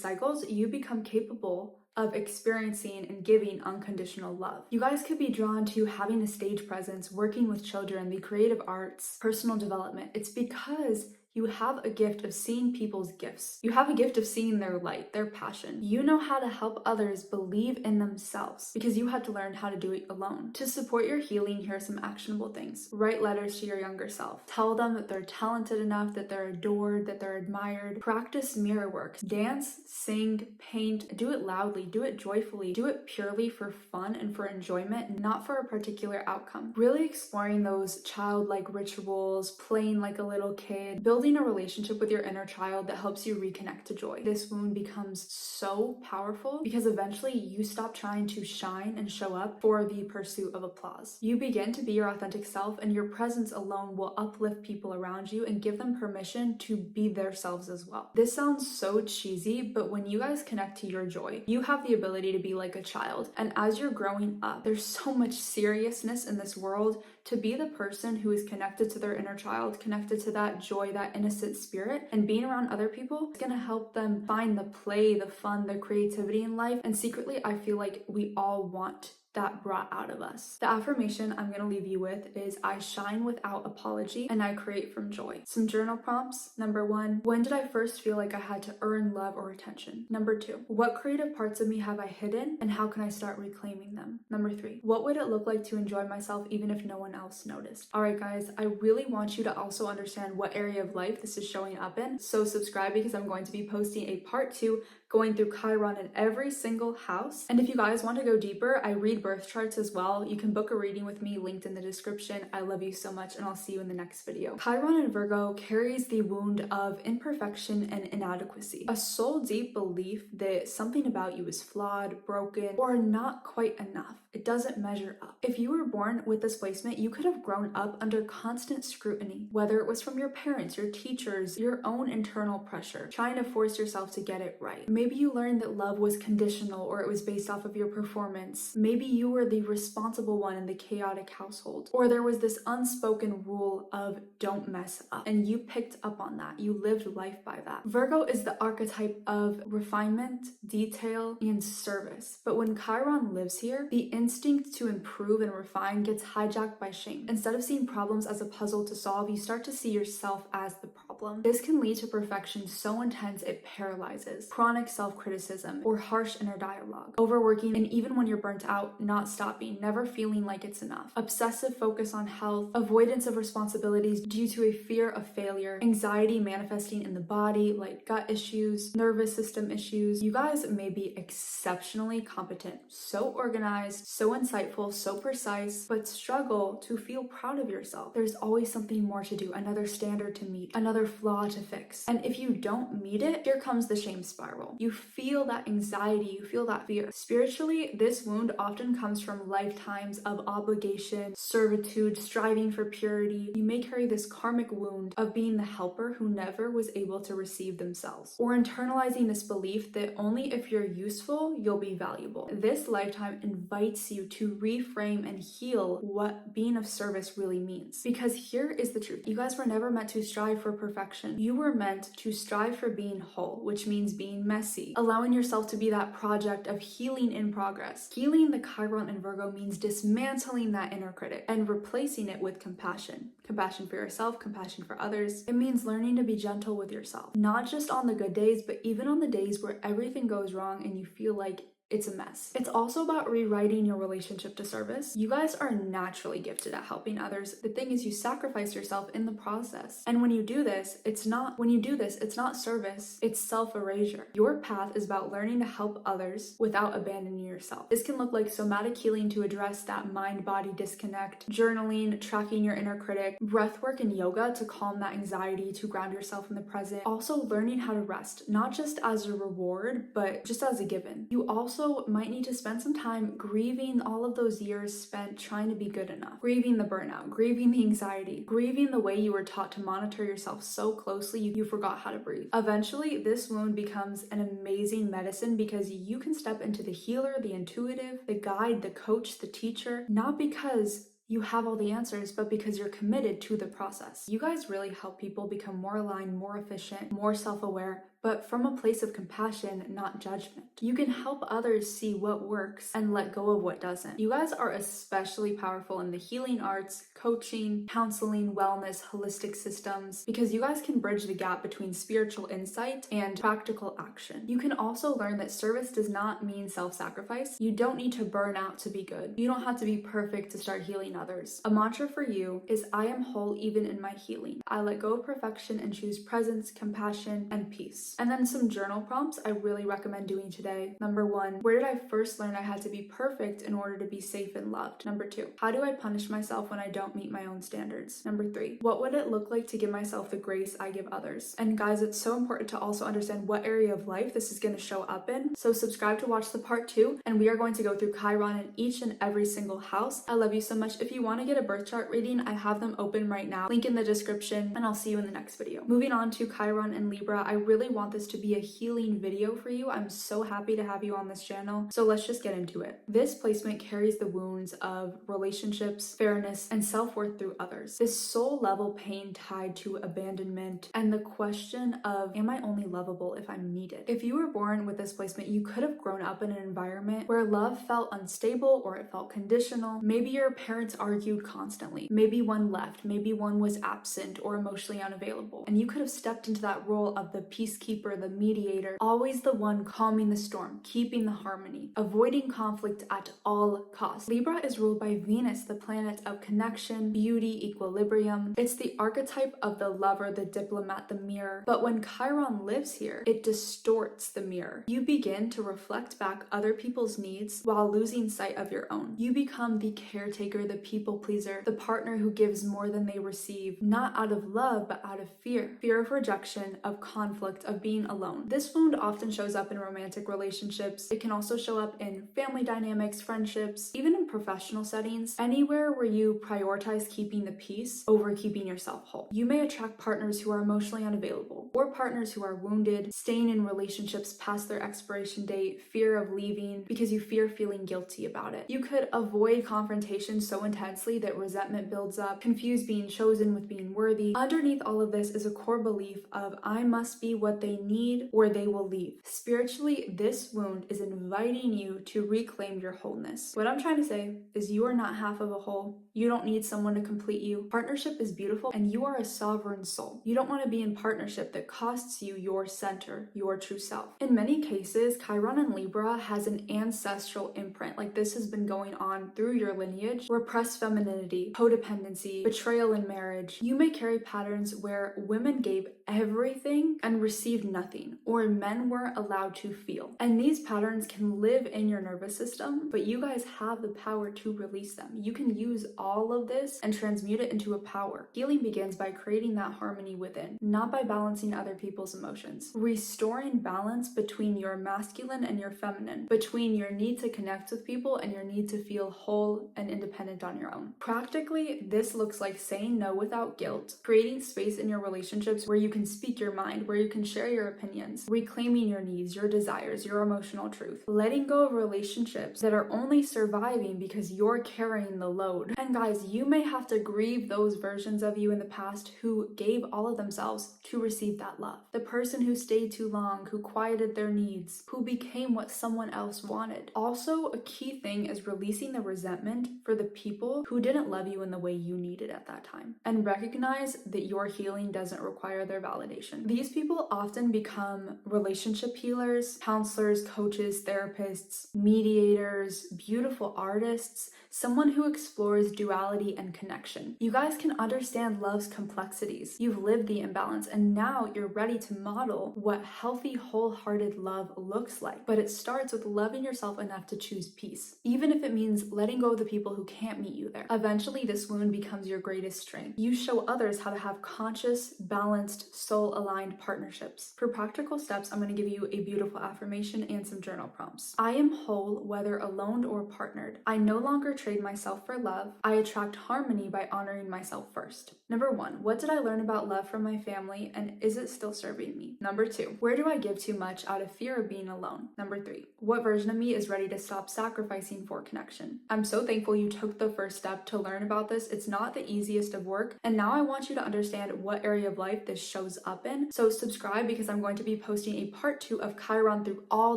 cycles, you become capable of experiencing and giving unconditional love. You guys could be drawn to having a stage presence, working with children, the creative arts, personal development. It's because you have a gift of seeing people's gifts. You have a gift of seeing their light, their passion. You know how to help others believe in themselves because you had to learn how to do it alone. To support your healing, here are some actionable things. Write letters to your younger self. Tell them that they're talented enough, that they're adored, that they're admired. Practice mirror work. Dance, sing, paint. Do it loudly, do it joyfully, do it purely for fun and for enjoyment, not for a particular outcome. Really exploring those childlike rituals, playing like a little kid, building a relationship with your inner child that helps you reconnect to joy. This wound becomes so powerful because eventually you stop trying to shine and show up for the pursuit of applause. You begin to be your authentic self, and your presence alone will uplift people around you and give them permission to be themselves as well. This sounds so cheesy, but when you guys connect to your joy, you have the ability to be like a child. And as you're growing up, there's so much seriousness in this world. To be the person who is connected to their inner child, connected to that joy, that innocent spirit, and being around other people is gonna help them find the play, the fun, the creativity in life. And secretly, I feel like we all want that brought out of us. The affirmation I'm gonna leave you with is I shine without apology and I create from joy. Some journal prompts. Number 1, when did I first feel like I had to earn love or attention? Number 2, what creative parts of me have I hidden and how can I start reclaiming them? Number 3, what would it look like to enjoy myself even if no one else noticed? All right, guys, I really want you to also understand what area of life this is showing up in. So subscribe because I'm going to be posting a part 2 going through Chiron in every single house. And if you guys want to go deeper, I read birth charts as well. You can book a reading with me, linked in the description. I love you so much, and I'll see you in the next video. Chiron in Virgo carries the wound of imperfection and inadequacy, a soul deep belief that something about you is flawed, broken, or not quite enough. It doesn't measure up. If you were born with this placement, you could have grown up under constant scrutiny, whether it was from your parents, your teachers, your own internal pressure, trying to force yourself to get it right. Maybe you learned that love was conditional or it was based off of your performance. Maybe you were the responsible one in the chaotic household. Or there was this unspoken rule of don't mess up. And you picked up on that. You lived life by that. Virgo is the archetype of refinement, detail, and service. But when Chiron lives here, the instinct to improve and refine gets hijacked by shame. Instead of seeing problems as a puzzle to solve, you start to see yourself as the problem. This can lead to perfection so intense it paralyzes. Chronic self-criticism or harsh inner dialogue. Overworking, and even when you're burnt out, not stopping, never feeling like it's enough. Obsessive focus on health, avoidance of responsibilities due to a fear of failure, anxiety manifesting in the body like gut issues, nervous system issues. You guys may be exceptionally competent, so organized, so insightful, so precise, but struggle to feel proud of yourself. There's always something more to do, another standard to meet, another another flaw to fix. And if you don't meet it, here comes the shame spiral. You feel that anxiety, you feel that fear. Spiritually, this wound often comes from lifetimes of obligation, servitude, striving for purity. You may carry this karmic wound of being the helper who never was able to receive themselves, or internalizing this belief that only if you're useful, you'll be valuable. This lifetime invites you to reframe and heal what being of service really means. Because here is the truth. You guys were never meant to strive for perfection. You were meant to strive for being whole, which means being messy, allowing yourself to be that project of healing in progress. Healing the Chiron and Virgo means dismantling that inner critic and replacing it with compassion. Compassion for yourself, compassion for others. It means learning to be gentle with yourself, not just on the good days, but even on the days where everything goes wrong and you feel like it's a mess. It's also about rewriting your relationship to service. You guys are naturally gifted at helping others. The thing is, you sacrifice yourself in the process. And when you do this, it's not service, it's self-erasure. Your path is about learning to help others without abandoning yourself. This can look like somatic healing to address that mind-body disconnect, journaling, tracking your inner critic, breathwork and yoga to calm that anxiety, to ground yourself in the present. Also learning how to rest, not just as a reward, but just as a given. You also might need to spend some time grieving all of those years spent trying to be good enough, grieving the burnout, grieving the anxiety, grieving the way you were taught to monitor yourself so closely you forgot how to breathe. Eventually, this wound becomes an amazing medicine because you can step into the healer, the intuitive, the guide, the coach, the teacher, not because you have all the answers, but because you're committed to the process. You guys really help people become more aligned, more efficient, more self-aware, but from a place of compassion, not judgment. You can help others see what works and let go of what doesn't. You guys are especially powerful in the healing arts, coaching, counseling, wellness, holistic systems, because you guys can bridge the gap between spiritual insight and practical action. You can also learn that service does not mean self-sacrifice. You don't need to burn out to be good. You don't have to be perfect to start healing others. A mantra for you is, I am whole even in my healing. I let go of perfection and choose presence, compassion, and peace. And then some journal prompts I really recommend doing today. Number 1, where did I first learn I had to be perfect in order to be safe and loved? Number 2, how do I punish myself when I don't meet my own standards? Number 3, what would it look like to give myself the grace I give others? And guys, it's so important to also understand what area of life this is going to show up in. So subscribe to watch the part 2, and we are going to go through Chiron in each and every single house. I love you so much. If you want to get a birth chart reading, I have them open right now. Link in the description, and I'll see you in the next video. Moving on to Chiron and Libra, I really want this to be a healing video for you. I'm so happy to have you on this channel. So let's just get into it. This placement carries the wounds of relationships, fairness, and self-worth through others. This soul level pain tied to abandonment and the question of, am I only lovable if I'm needed? If you were born with this placement, you could have grown up in an environment where love felt unstable or it felt conditional. Maybe your parents argued constantly. Maybe one left. Maybe one was absent or emotionally unavailable. And you could have stepped into that role of the peacekeeper, the mediator, always the one calming the storm, keeping the harmony, avoiding conflict at all costs. Libra is ruled by Venus, the planet of connection, beauty, equilibrium. It's the archetype of the lover, the diplomat, the mirror. But when Chiron lives here, it distorts the mirror. You begin to reflect back other people's needs while losing sight of your own. You become the caretaker, the people pleaser, the partner who gives more than they receive, not out of love, but out of fear. Fear of rejection, of conflict, of being alone. This wound often shows up in romantic relationships. It can also show up in family dynamics, friendships, even in professional settings, anywhere where you prioritize keeping the peace over keeping yourself whole. You may attract partners who are emotionally unavailable, or partners who are wounded, staying in relationships past their expiration date, fear of leaving because you fear feeling guilty about it. You could avoid confrontation so intensely that resentment builds up, confuse being chosen with being worthy. Underneath all of this is a core belief of, I must be what they need or they will leave. Spiritually, this wound is inviting you to reclaim your wholeness. What I'm trying to say is, you are not half of a whole. You don't need someone to complete you. Partnership is beautiful, and you are a sovereign soul. You don't want to be in partnership that costs you your center, your true self. In many cases, Chiron and Libra has an ancestral imprint, like this has been going on through your lineage. Repressed femininity, codependency, betrayal in marriage. You may carry patterns where women gave everything and received received nothing, or men weren't allowed to feel. And these patterns can live in your nervous system, but you guys have the power to release them. You can use all of this and transmute it into a power. Healing begins by creating that harmony within, not by balancing other people's emotions. Restoring balance between your masculine and your feminine, between your need to connect with people and your need to feel whole and independent on your own. Practically, this looks like saying no without guilt, creating space in your relationships where you can speak your mind, where you can share your opinions, reclaiming your needs, your desires, your emotional truth, letting go of relationships that are only surviving because you're carrying the load. And guys, you may have to grieve those versions of you in the past who gave all of themselves to receive that love. The person who stayed too long, who quieted their needs, who became what someone else wanted. Also, a key thing is releasing the resentment for the people who didn't love you in the way you needed at that time. And recognize that your healing doesn't require their validation. These people often become relationship healers, counselors, coaches, therapists, mediators, beautiful artists, someone who explores duality and connection. You guys can understand love's complexities. You've lived the imbalance, and now you're ready to model what healthy, wholehearted love looks like. But it starts with loving yourself enough to choose peace, even if it means letting go of the people who can't meet you there. Eventually, this wound becomes your greatest strength. You show others how to have conscious, balanced, soul-aligned partnerships. For practical steps, I'm going to give you a beautiful affirmation and some journal prompts. I am whole, whether alone or partnered. I no longer trade myself for love. I attract harmony by honoring myself first. Number 1, what did I learn about love from my family, and is it still serving me? Number 2, where do I give too much out of fear of being alone? Number 3, what version of me is ready to stop sacrificing for connection? I'm so thankful you took the first step to learn about this. It's not the easiest of work, and now I want you to understand what area of life this shows up in. So subscribe, because I'm going to be posting a part 2 of Chiron through all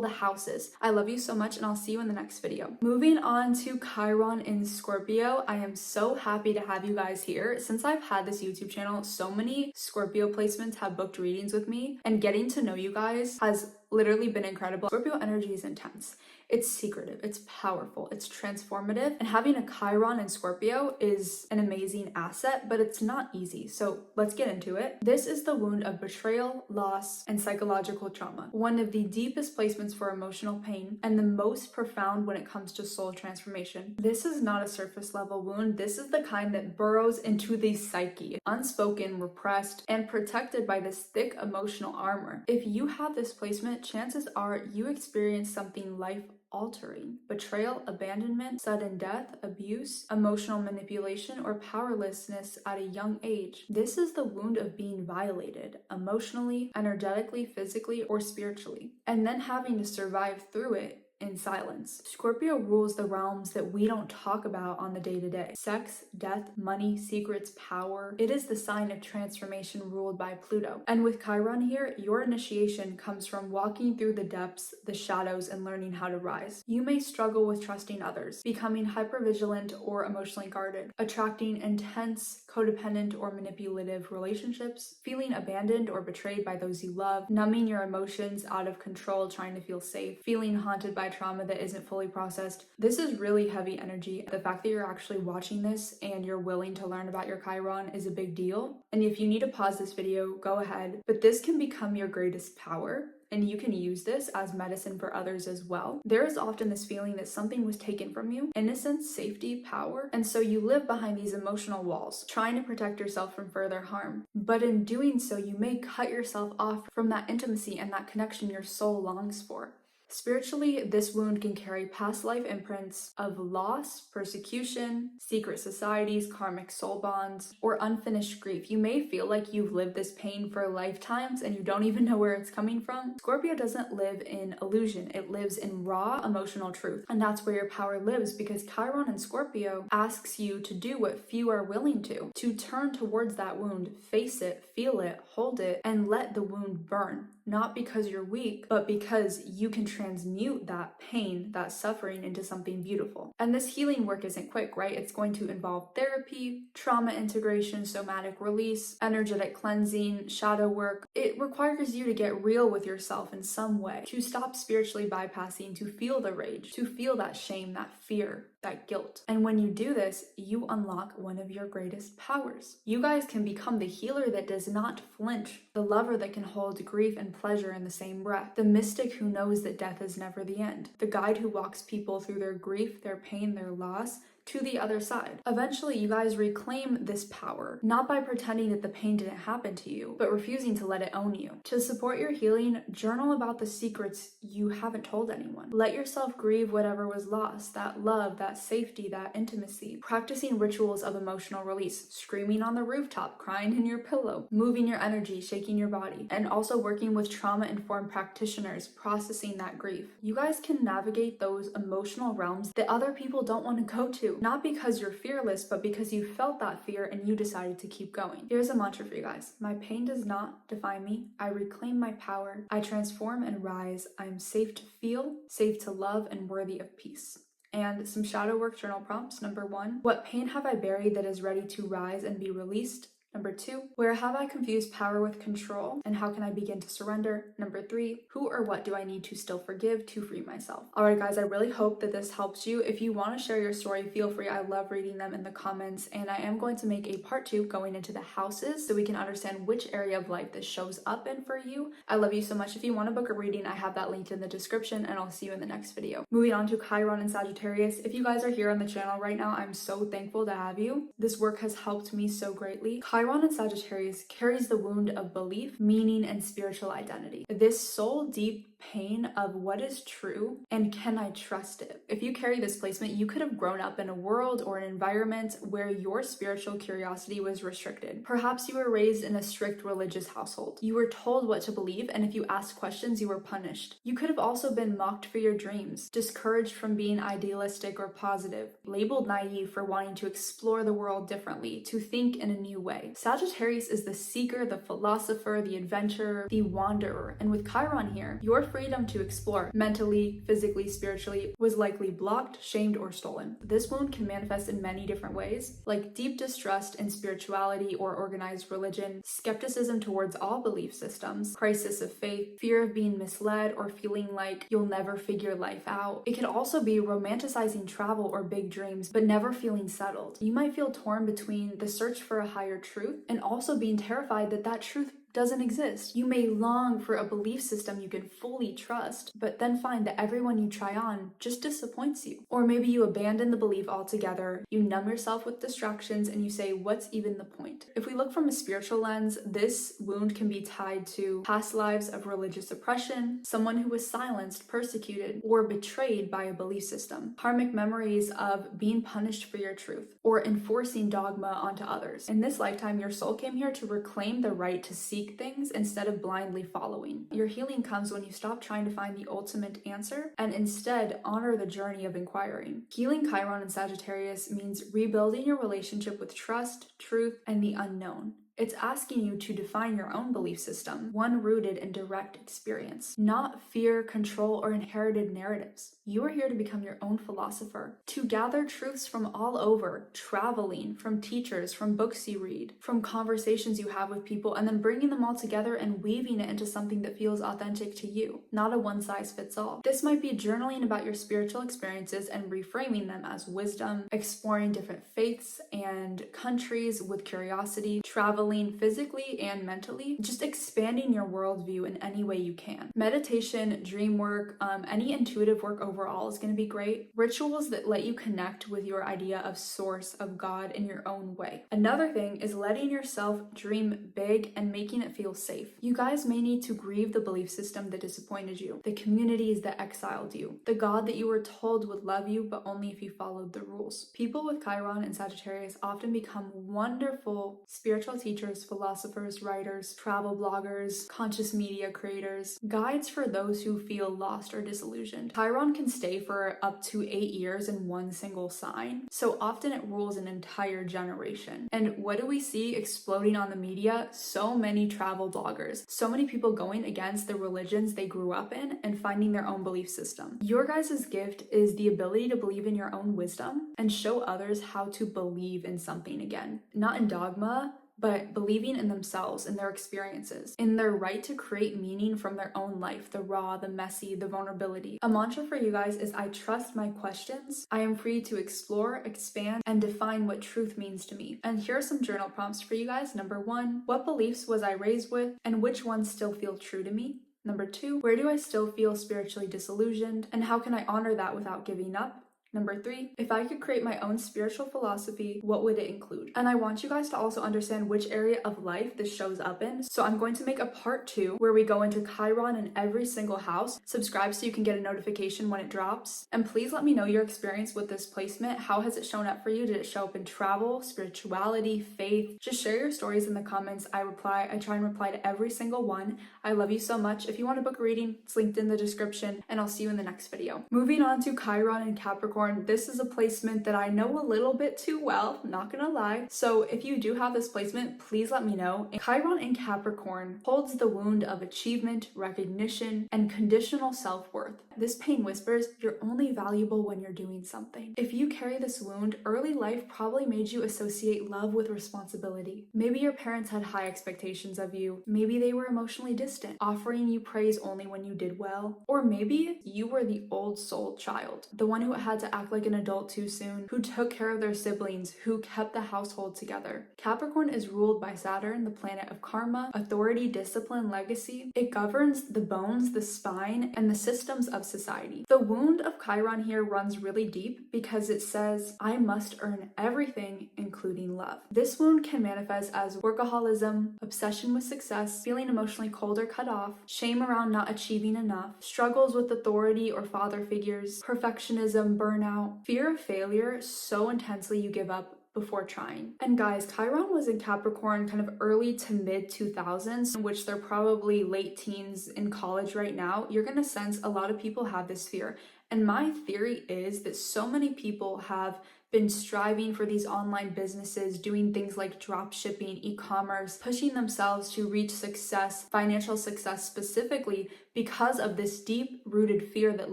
the houses. I love you so much, and I'll see you in the next video. Moving on to Chiron in Scorpio, I am so happy to have you guys here. Since I've had this YouTube channel, so many Scorpio placements have booked readings with me, and getting to know you guys has literally been incredible. Scorpio energy is intense. It's secretive, it's powerful, it's transformative, and having a Chiron in Scorpio is an amazing asset, but it's not easy. So let's get into it. This is the wound of betrayal, loss, and psychological trauma. One of the deepest placements for emotional pain and the most profound when it comes to soul transformation. This is not a surface level wound. This is the kind that burrows into the psyche, unspoken, repressed, and protected by this thick emotional armor. If you have this placement, chances are you experience something life-altering: betrayal, abandonment, sudden death, abuse, emotional manipulation, or powerlessness at a young age. This is the wound of being violated emotionally, energetically, physically, or spiritually, and then having to survive through it in silence. Scorpio rules the realms that we don't talk about on the day-to-day. Sex, death, money, secrets, power. It is the sign of transformation ruled by Pluto. And with Chiron here, your initiation comes from walking through the depths, the shadows, and learning how to rise. You may struggle with trusting others, becoming hypervigilant or emotionally guarded, attracting intense, codependent, or manipulative relationships, feeling abandoned or betrayed by those you love, numbing your emotions out of control, trying to feel safe, feeling haunted by trauma that isn't fully processed. This is really heavy energy. The fact that you're actually watching this and you're willing to learn about your Chiron is a big deal. And if you need to pause this video, go ahead. But this can become your greatest power, and you can use this as medicine for others as well. There is often this feeling that something was taken from you: innocence, safety, power, and so you live behind these emotional walls, trying to protect yourself from further harm. But in doing so, you may cut yourself off from that intimacy and that connection your soul longs for. Spiritually, this wound can carry past life imprints of loss, persecution, secret societies, karmic soul bonds, or unfinished grief. You may feel like you've lived this pain for lifetimes and you don't even know where it's coming from. Scorpio doesn't live in illusion. It lives in raw emotional truth. And that's where your power lives, because Chiron in Scorpio asks you to do what few are willing to turn towards that wound, face it, feel it, hold it, and let the wound burn. Not because you're weak, but because you can transmute that pain, that suffering into something beautiful. And this healing work isn't quick, right? It's going to involve therapy, trauma integration, somatic release, energetic cleansing, shadow work. It requires you to get real with yourself in some way, to stop spiritually bypassing, to feel the rage, to feel that shame, that fear, that guilt. And when you do this, you unlock one of your greatest powers. You guys can become the healer that does not flinch, the lover that can hold grief and pleasure in the same breath, the mystic who knows that death is never the end, the guide who walks people through their grief, their pain, their loss, to the other side. Eventually, you guys reclaim this power, not by pretending that the pain didn't happen to you, but refusing to let it own you. To support your healing, journal about the secrets you haven't told anyone. Let yourself grieve whatever was lost, that love, that safety, that intimacy. Practicing rituals of emotional release, screaming on the rooftop, crying in your pillow, moving your energy, shaking your body, and also working with trauma-informed practitioners, processing that grief. You guys can navigate those emotional realms that other people don't want to go to. Not because you're fearless, but because you felt that fear and you decided to keep going. Here's a mantra for you guys. My pain does not define me. I reclaim my power. I transform and rise. I am safe to feel, safe to love, and worthy of peace. And some shadow work journal prompts. Number 1, what pain have I buried that is ready to rise and be released? Number 2, where have I confused power with control, and how can I begin to surrender? Number 3, who or what do I need to still forgive to free myself? Alright guys, I really hope that this helps you. If you want to share your story, feel free. I love reading them in the comments, and I am going to make a part 2 going into the houses so we can understand which area of life this shows up in for you. I love you so much. If you want to book a reading, I have that linked in the description, and I'll see you in the next video. Moving on to Chiron and Sagittarius. If you guys are here on the channel right now, I'm so thankful to have you. This work has helped me so greatly. Chiron and Sagittarius carries the wound of belief, meaning, and spiritual identity. This soul deep pain of what is true and can I trust it? If you carry this placement, you could have grown up in a world or an environment where your spiritual curiosity was restricted. Perhaps you were raised in a strict religious household. You were told what to believe, and if you asked questions, you were punished. You could have also been mocked for your dreams, discouraged from being idealistic or positive, labeled naive for wanting to explore the world differently, to think in a new way. Sagittarius is the seeker, the philosopher, the adventurer, the wanderer, and with Chiron here, your freedom to explore mentally, physically, spiritually was likely blocked, shamed, or stolen. This wound can manifest in many different ways, like deep distrust in spirituality or organized religion, skepticism towards all belief systems, crisis of faith, fear of being misled, or feeling like you'll never figure life out. It could also be romanticizing travel or big dreams, but never feeling settled. You might feel torn between the search for a higher truth and also being terrified that that truth doesn't exist. You may long for a belief system you can fully trust, but then find that everyone you try on just disappoints you. Or maybe you abandon the belief altogether, you numb yourself with distractions, and you say, what's even the point? If we look from a spiritual lens, this wound can be tied to past lives of religious oppression, someone who was silenced, persecuted, or betrayed by a belief system, karmic memories of being punished for your truth, or enforcing dogma onto others. In this lifetime, your soul came here to reclaim the right to seek things instead of blindly following. Your healing comes when you stop trying to find the ultimate answer and instead honor the journey of inquiring. Healing Chiron and Sagittarius means rebuilding your relationship with trust, truth, and the unknown. It's asking you to define your own belief system, one rooted in direct experience, not fear, control, or inherited narratives. You are here to become your own philosopher, to gather truths from all over, traveling, from teachers, from books you read, from conversations you have with people, and then bringing them all together and weaving it into something that feels authentic to you, not a one-size-fits-all. This might be journaling about your spiritual experiences and reframing them as wisdom, exploring different faiths and countries with curiosity, traveling physically and mentally, just expanding your worldview in any way you can. Meditation, dream work, any intuitive work overall is going to be great. Rituals that let you connect with your idea of source, of God in your own way. Another thing is letting yourself dream big and making it feel safe. You guys may need to grieve the belief system that disappointed you, the communities that exiled you, the God that you were told would love you but only if you followed the rules. People with Chiron and Sagittarius often become wonderful spiritual teachers teachers, philosophers, writers, travel bloggers, conscious media creators, guides for those who feel lost or disillusioned. Chiron can stay for up to 8 years in one single sign, so often it rules an entire generation. And what do we see exploding on the media? So many travel bloggers, so many people going against the religions they grew up in and finding their own belief system. Your guys' gift is the ability to believe in your own wisdom and show others how to believe in something again. Not in dogma, but believing in themselves, in their experiences, in their right to create meaning from their own life, the raw, the messy, the vulnerability. A mantra for you guys is, I trust my questions. I am free to explore, expand, and define what truth means to me. And here are some journal prompts for you guys. Number 1, what beliefs was I raised with, and which ones still feel true to me? Number 2, where do I still feel spiritually disillusioned, and how can I honor that without giving up? Number 3, if I could create my own spiritual philosophy, what would it include? And I want you guys to also understand which area of life this shows up in. So I'm going to make a part 2 where we go into Chiron in every single house. Subscribe so you can get a notification when it drops. And please let me know your experience with this placement. How has it shown up for you? Did it show up in travel, spirituality, faith? Just share your stories in the comments. I try and reply to every single one. I love you so much. If you want to book a reading, it's linked in the description, and I'll see you in the next video. Moving on to Chiron and Capricorn. This is a placement that I know a little bit too well, not gonna lie. So if you do have this placement, please let me know. Chiron in Capricorn holds the wound of achievement, recognition, and conditional self-worth. This pain whispers, you're only valuable when you're doing something. If you carry this wound, early life probably made you associate love with responsibility. Maybe your parents had high expectations of you. Maybe they were emotionally distant, offering you praise only when you did well. Or maybe you were the old soul child, the one who had to act like an adult too soon, who took care of their siblings, who kept the household together. Capricorn is ruled by Saturn, the planet of karma, authority, discipline, legacy. It governs the bones, the spine, and the systems of society. The wound of Chiron here runs really deep because it says, I must earn everything, including love. This wound can manifest as workaholism, obsession with success, feeling emotionally cold or cut off, shame around not achieving enough, struggles with authority or father figures, perfectionism, burnout, fear of failure so intensely you give up before trying. And guys, Chiron was in Capricorn kind of early to mid 2000s, in which they're probably late teens in college right now. You're gonna sense a lot of people have this fear. And my theory is that so many people have been striving for these online businesses, doing things like drop shipping, e-commerce, pushing themselves to reach success, financial success specifically, because of this deep-rooted fear that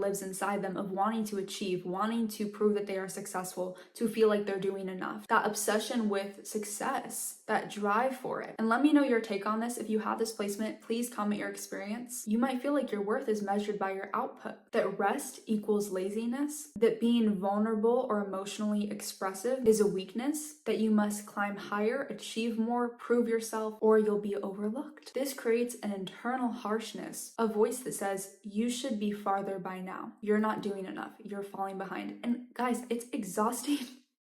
lives inside them of wanting to achieve, wanting to prove that they are successful, to feel like they're doing enough. That obsession with success, that drive for it. And let me know your take on this. If you have this placement, please comment your experience. You might feel like your worth is measured by your output, that rest equals laziness, that being vulnerable or emotionally expressive is a weakness, that you must climb higher, achieve more, prove yourself, or you'll be overlooked. This creates an internal harshness, a voice that says, you should be farther by now. You're not doing enough. You're falling behind. And guys, it's exhausting.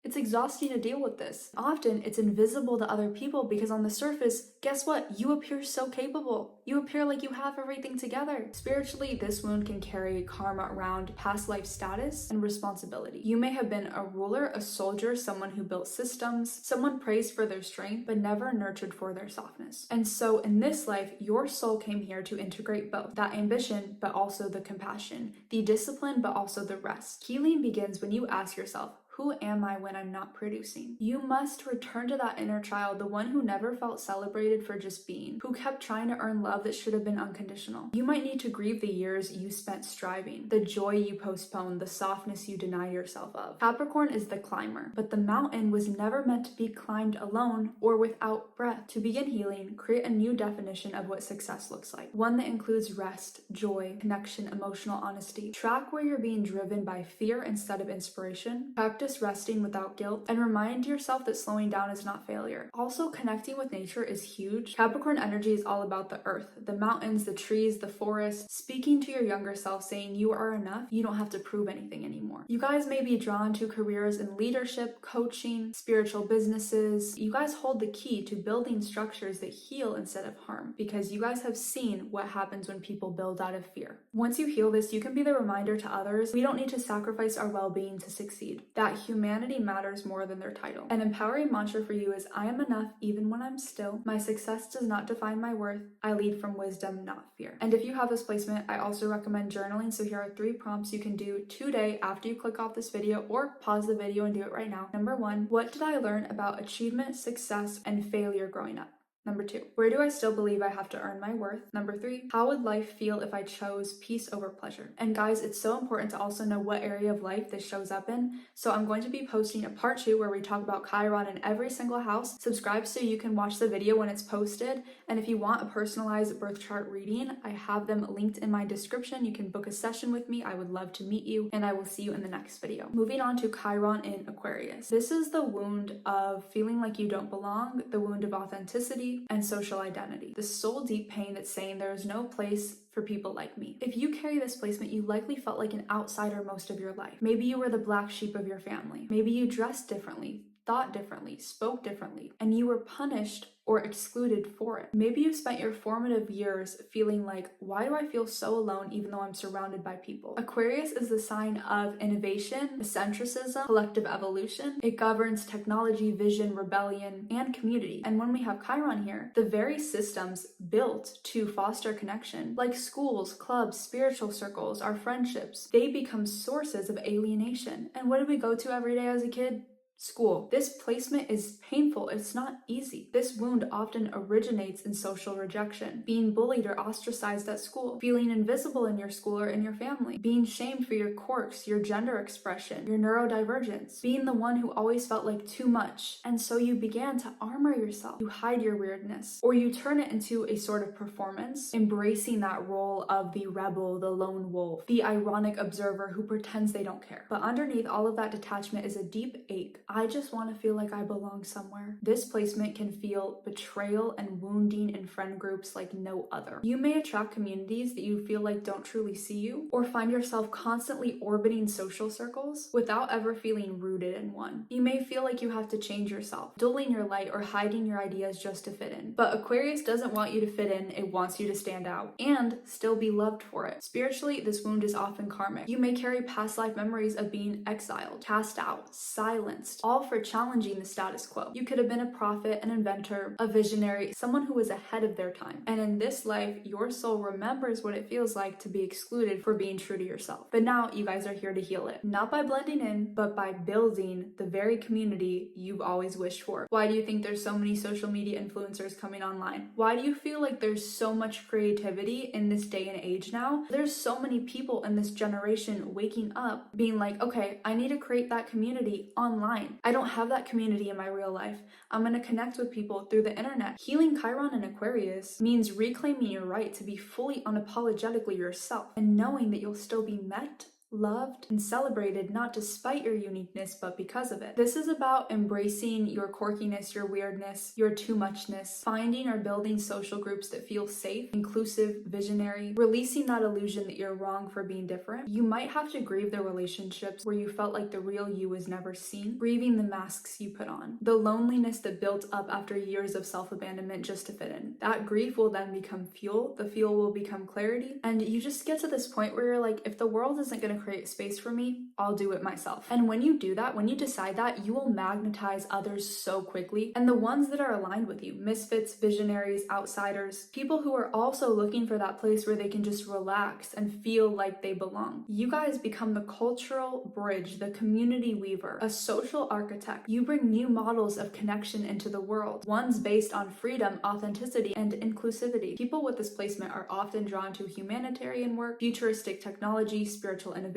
It's exhausting to deal with this. Often it's invisible to other people because on the surface, guess what? You appear so capable. You appear like you have everything together. Spiritually, this wound can carry karma around past life status and responsibility. You may have been a ruler, a soldier, someone who built systems, someone praised for their strength, but never nurtured for their softness. And so in this life, your soul came here to integrate both, that ambition, but also the compassion, the discipline, but also the rest. Healing begins when you ask yourself, who am I when I'm not producing? You must return to that inner child, the one who never felt celebrated for just being, who kept trying to earn love that should have been unconditional. You might need to grieve the years you spent striving, the joy you postponed, the softness you deny yourself of. Capricorn is the climber, but the mountain was never meant to be climbed alone or without breath. To begin healing, create a new definition of what success looks like. One that includes rest, joy, connection, emotional honesty. Track where you're being driven by fear instead of inspiration. Practice resting without guilt, and remind yourself that slowing down is not failure. Also, connecting with nature is huge. Capricorn energy is all about the earth, the mountains, the trees, the forest, speaking to your younger self, saying you are enough, you don't have to prove anything anymore. You guys may be drawn to careers in leadership, coaching, spiritual businesses. You guys hold the key to building structures that heal instead of harm, because you guys have seen what happens when people build out of fear. Once you heal this, you can be the reminder to others, we don't need to sacrifice our well-being to succeed. That that humanity matters more than their title. An empowering mantra for you is, I am enough even when I'm still. My success does not define my worth. I lead from wisdom, not fear. And if you have this placement, I also recommend journaling. So here are 3 prompts you can do today after you click off this video, or pause the video and do it right now. Number 1, what did I learn about achievement, success, and failure growing up? Number 2, where do I still believe I have to earn my worth? Number 3, how would life feel if I chose peace over pleasure? And guys, it's so important to also know what area of life this shows up in. So I'm going to be posting a part 2 where we talk about Chiron in every single house. Subscribe so you can watch the video when it's posted. And if you want a personalized birth chart reading, I have them linked in my description. You can book a session with me. I would love to meet you, and I will see you in the next video. Moving on to Chiron in Aquarius. This is the wound of feeling like you don't belong, the wound of authenticity, and social identity. The soul deep pain that's saying there is no place for people like me. If you carry this placement, you likely felt like an outsider most of your life. Maybe you were the black sheep of your family. Maybe you dressed differently, thought differently, spoke differently, and you were punished or excluded for it. Maybe you spent your formative years feeling like, why do I feel so alone even though I'm surrounded by people? Aquarius is the sign of innovation, eccentricism, collective evolution. It governs technology, vision, rebellion, and community. And when we have Chiron here, the very systems built to foster connection, like schools, clubs, spiritual circles, our friendships, they become sources of alienation. And what did we go to every day as a kid? School. This placement is painful. It's not easy. This wound often originates in social rejection, being bullied or ostracized at school, feeling invisible in your school or in your family, being shamed for your quirks, your gender expression, your neurodivergence, being the one who always felt like too much. And so you began to armor yourself, you hide your weirdness, or you turn it into a sort of performance, embracing that role of the rebel, the lone wolf, the ironic observer who pretends they don't care. But underneath all of that detachment is a deep ache. I just want to feel like I belong somewhere. This placement can feel betrayal and wounding in friend groups like no other. You may attract communities that you feel like don't truly see you, or find yourself constantly orbiting social circles without ever feeling rooted in one. You may feel like you have to change yourself, dulling your light or hiding your ideas just to fit in. But Aquarius doesn't want you to fit in, it wants you to stand out and still be loved for it. Spiritually, this wound is often karmic. You may carry past life memories of being exiled, cast out, silenced, all for challenging the status quo. You could have been a prophet, an inventor, a visionary, someone who was ahead of their time. And in this life, your soul remembers what it feels like to be excluded for being true to yourself. But now you guys are here to heal it. Not by blending in, but by building the very community you've always wished for. Why do you think there's so many social media influencers coming online? Why do you feel like there's so much creativity in this day and age now? There's so many people in this generation waking up being like, okay, I need to create that community online. I don't have that community in my real life. I'm going to connect with people through the internet. Healing Chiron in Aquarius means reclaiming your right to be fully unapologetically yourself and knowing that you'll still be met, loved, and celebrated, not despite your uniqueness, but because of it. This is about embracing your quirkiness, your weirdness, your too muchness, finding or building social groups that feel safe, inclusive, visionary, releasing that illusion that you're wrong for being different. You might have to grieve the relationships where you felt like the real you was never seen, grieving the masks you put on, the loneliness that built up after years of self-abandonment just to fit in. That grief will then become fuel, the fuel will become clarity, and you just get to this point where you're like, if the world isn't going to create space for me, I'll do it myself. And when you do that, when you decide that, you will magnetize others so quickly. And the ones that are aligned with you, misfits, visionaries, outsiders, people who are also looking for that place where they can just relax and feel like they belong. You guys become the cultural bridge, the community weaver, a social architect. You bring new models of connection into the world, ones based on freedom, authenticity, and inclusivity. People with this placement are often drawn to humanitarian work, futuristic technology, spiritual innovation,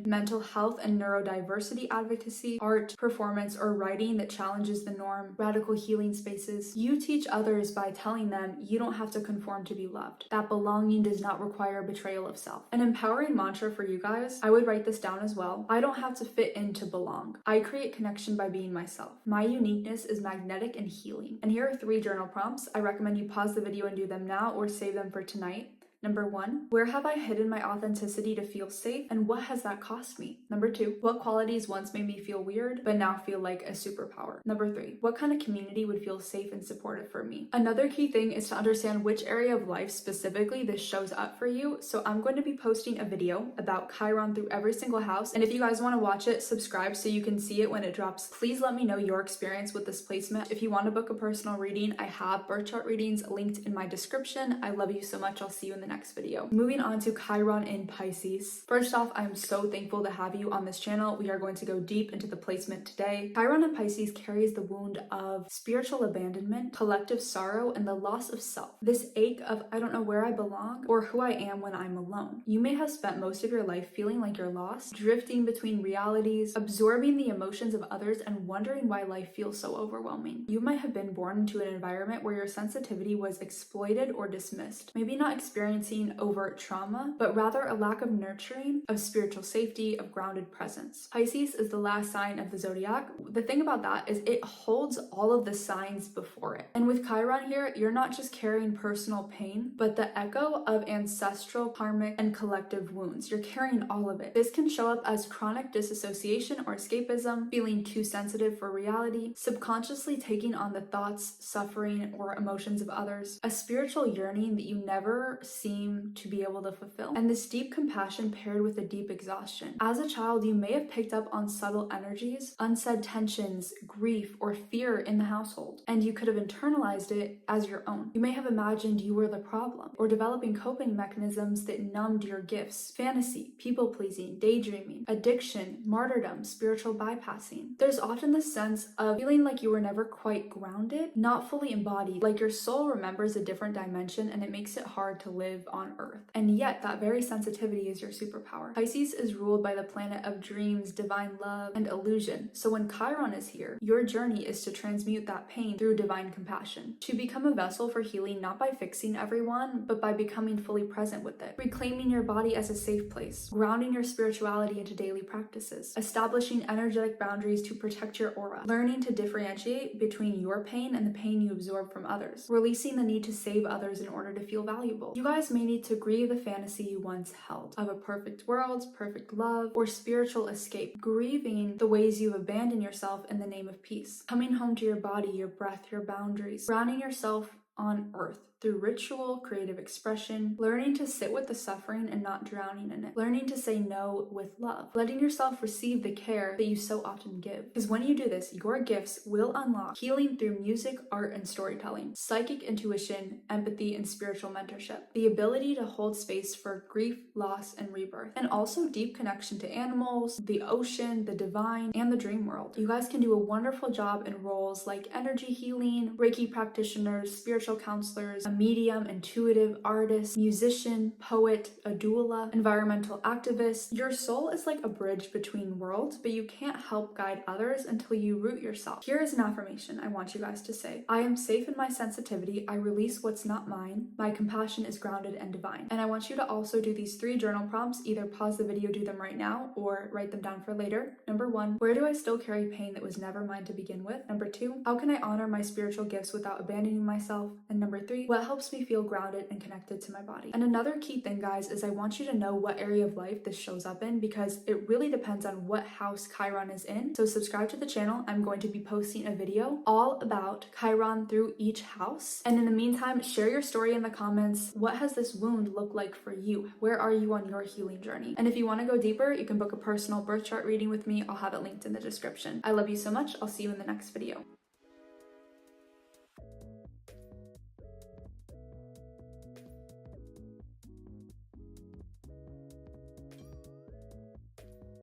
mental health and neurodiversity advocacy, art, performance, or writing that challenges the norm, radical healing spaces. You teach others by telling them you don't have to conform to be loved, that belonging does not require betrayal of self. An empowering mantra for you guys, I would write this down as well. I don't have to fit in to belong. I create connection by being myself. My uniqueness is magnetic and healing. And here are 3 journal prompts. I recommend you pause the video and do them now or save them for tonight. Number 1, where have I hidden my authenticity to feel safe, and what has that cost me? Number 2, what qualities once made me feel weird but now feel like a superpower? Number 3, what kind of community would feel safe and supportive for me? Another key thing is to understand which area of life specifically this shows up for you. So I'm going to be posting a video about Chiron through every single house, and if you guys want to watch it, subscribe so you can see it when it drops. Please let me know your experience with this placement. If you want to book a personal reading, I have birth chart readings linked in my description. I love you so much. I'll see you in the next video. Moving on to Chiron in Pisces. First off, I'm so thankful to have you on this channel. We are going to go deep into the placement today. Chiron in Pisces carries the wound of spiritual abandonment, collective sorrow, and the loss of self. This ache of I don't know where I belong or who I am when I'm alone. You may have spent most of your life feeling like you're lost, drifting between realities, absorbing the emotions of others, and wondering why life feels so overwhelming. You might have been born into an environment where your sensitivity was exploited or dismissed. Maybe not experiencing overt trauma, but rather a lack of nurturing, of spiritual safety, of grounded presence. Pisces is the last sign of the zodiac. The thing about that is it holds all of the signs before it. And with Chiron here, you're not just carrying personal pain, but the echo of ancestral, karmic, and collective wounds. You're carrying all of it. This can show up as chronic disassociation or escapism, feeling too sensitive for reality, subconsciously taking on the thoughts, suffering, or emotions of others, a spiritual yearning that you never seem to be able to fulfill, and this deep compassion paired with a deep exhaustion. As a child, you may have picked up on subtle energies, unsaid tensions, grief, or fear in the household, and you could have internalized it as your own. You may have imagined you were the problem, or developing coping mechanisms that numbed your gifts, fantasy, people-pleasing, daydreaming, addiction, martyrdom, spiritual bypassing. There's often this sense of feeling like you were never quite grounded, not fully embodied, like your soul remembers a different dimension and it makes it hard to live on Earth. And yet, that very sensitivity is your superpower. Pisces is ruled by the planet of dreams, divine love, and illusion. So when Chiron is here, your journey is to transmute that pain through divine compassion, to become a vessel for healing not by fixing everyone, but by becoming fully present with it, reclaiming your body as a safe place, grounding your spirituality into daily practices, establishing energetic boundaries to protect your aura, learning to differentiate between your pain and the pain you absorb from others, releasing the need to save others in order to feel valuable. You guys may need to grieve the fantasy you once held of a perfect world, perfect love, or spiritual escape, grieving the ways you've abandoned yourself in the name of peace, coming home to your body, your breath, your boundaries, grounding yourself on Earth through ritual, creative expression, learning to sit with the suffering and not drowning in it, learning to say no with love, letting yourself receive the care that you so often give. Because when you do this, your gifts will unlock healing through music, art, and storytelling, psychic intuition, empathy, and spiritual mentorship, the ability to hold space for grief, loss, and rebirth, and also deep connection to animals, the ocean, the divine, and the dream world. You guys can do a wonderful job in roles like energy healing, Reiki practitioners, spiritual counselors, a medium, intuitive, artist, musician, poet, a doula, environmental activist. Your soul is like a bridge between worlds, but you can't help guide others until you root yourself. Here is an affirmation I want you guys to say. I am safe in my sensitivity. I release what's not mine. My compassion is grounded and divine. And I want you to also do these 3 journal prompts. Either pause the video, do them right now, or write them down for later. Number 1, where do I still carry pain that was never mine to begin with? Number 2, how can I honor my spiritual gifts without abandoning myself? And number 3, what helps me feel grounded and connected to my body? And another key thing, guys, is I want you to know what area of life this shows up in, because it really depends on what house Chiron is in. So subscribe to the channel. I'm going to be posting a video all about Chiron through each house. And in the meantime, share your story in the comments. What has this wound looked like for you? Where are you on your healing journey? And if you want to go deeper, you can book a personal birth chart reading with me. I'll have it linked in the description. I love you so much. I'll see you in the next video.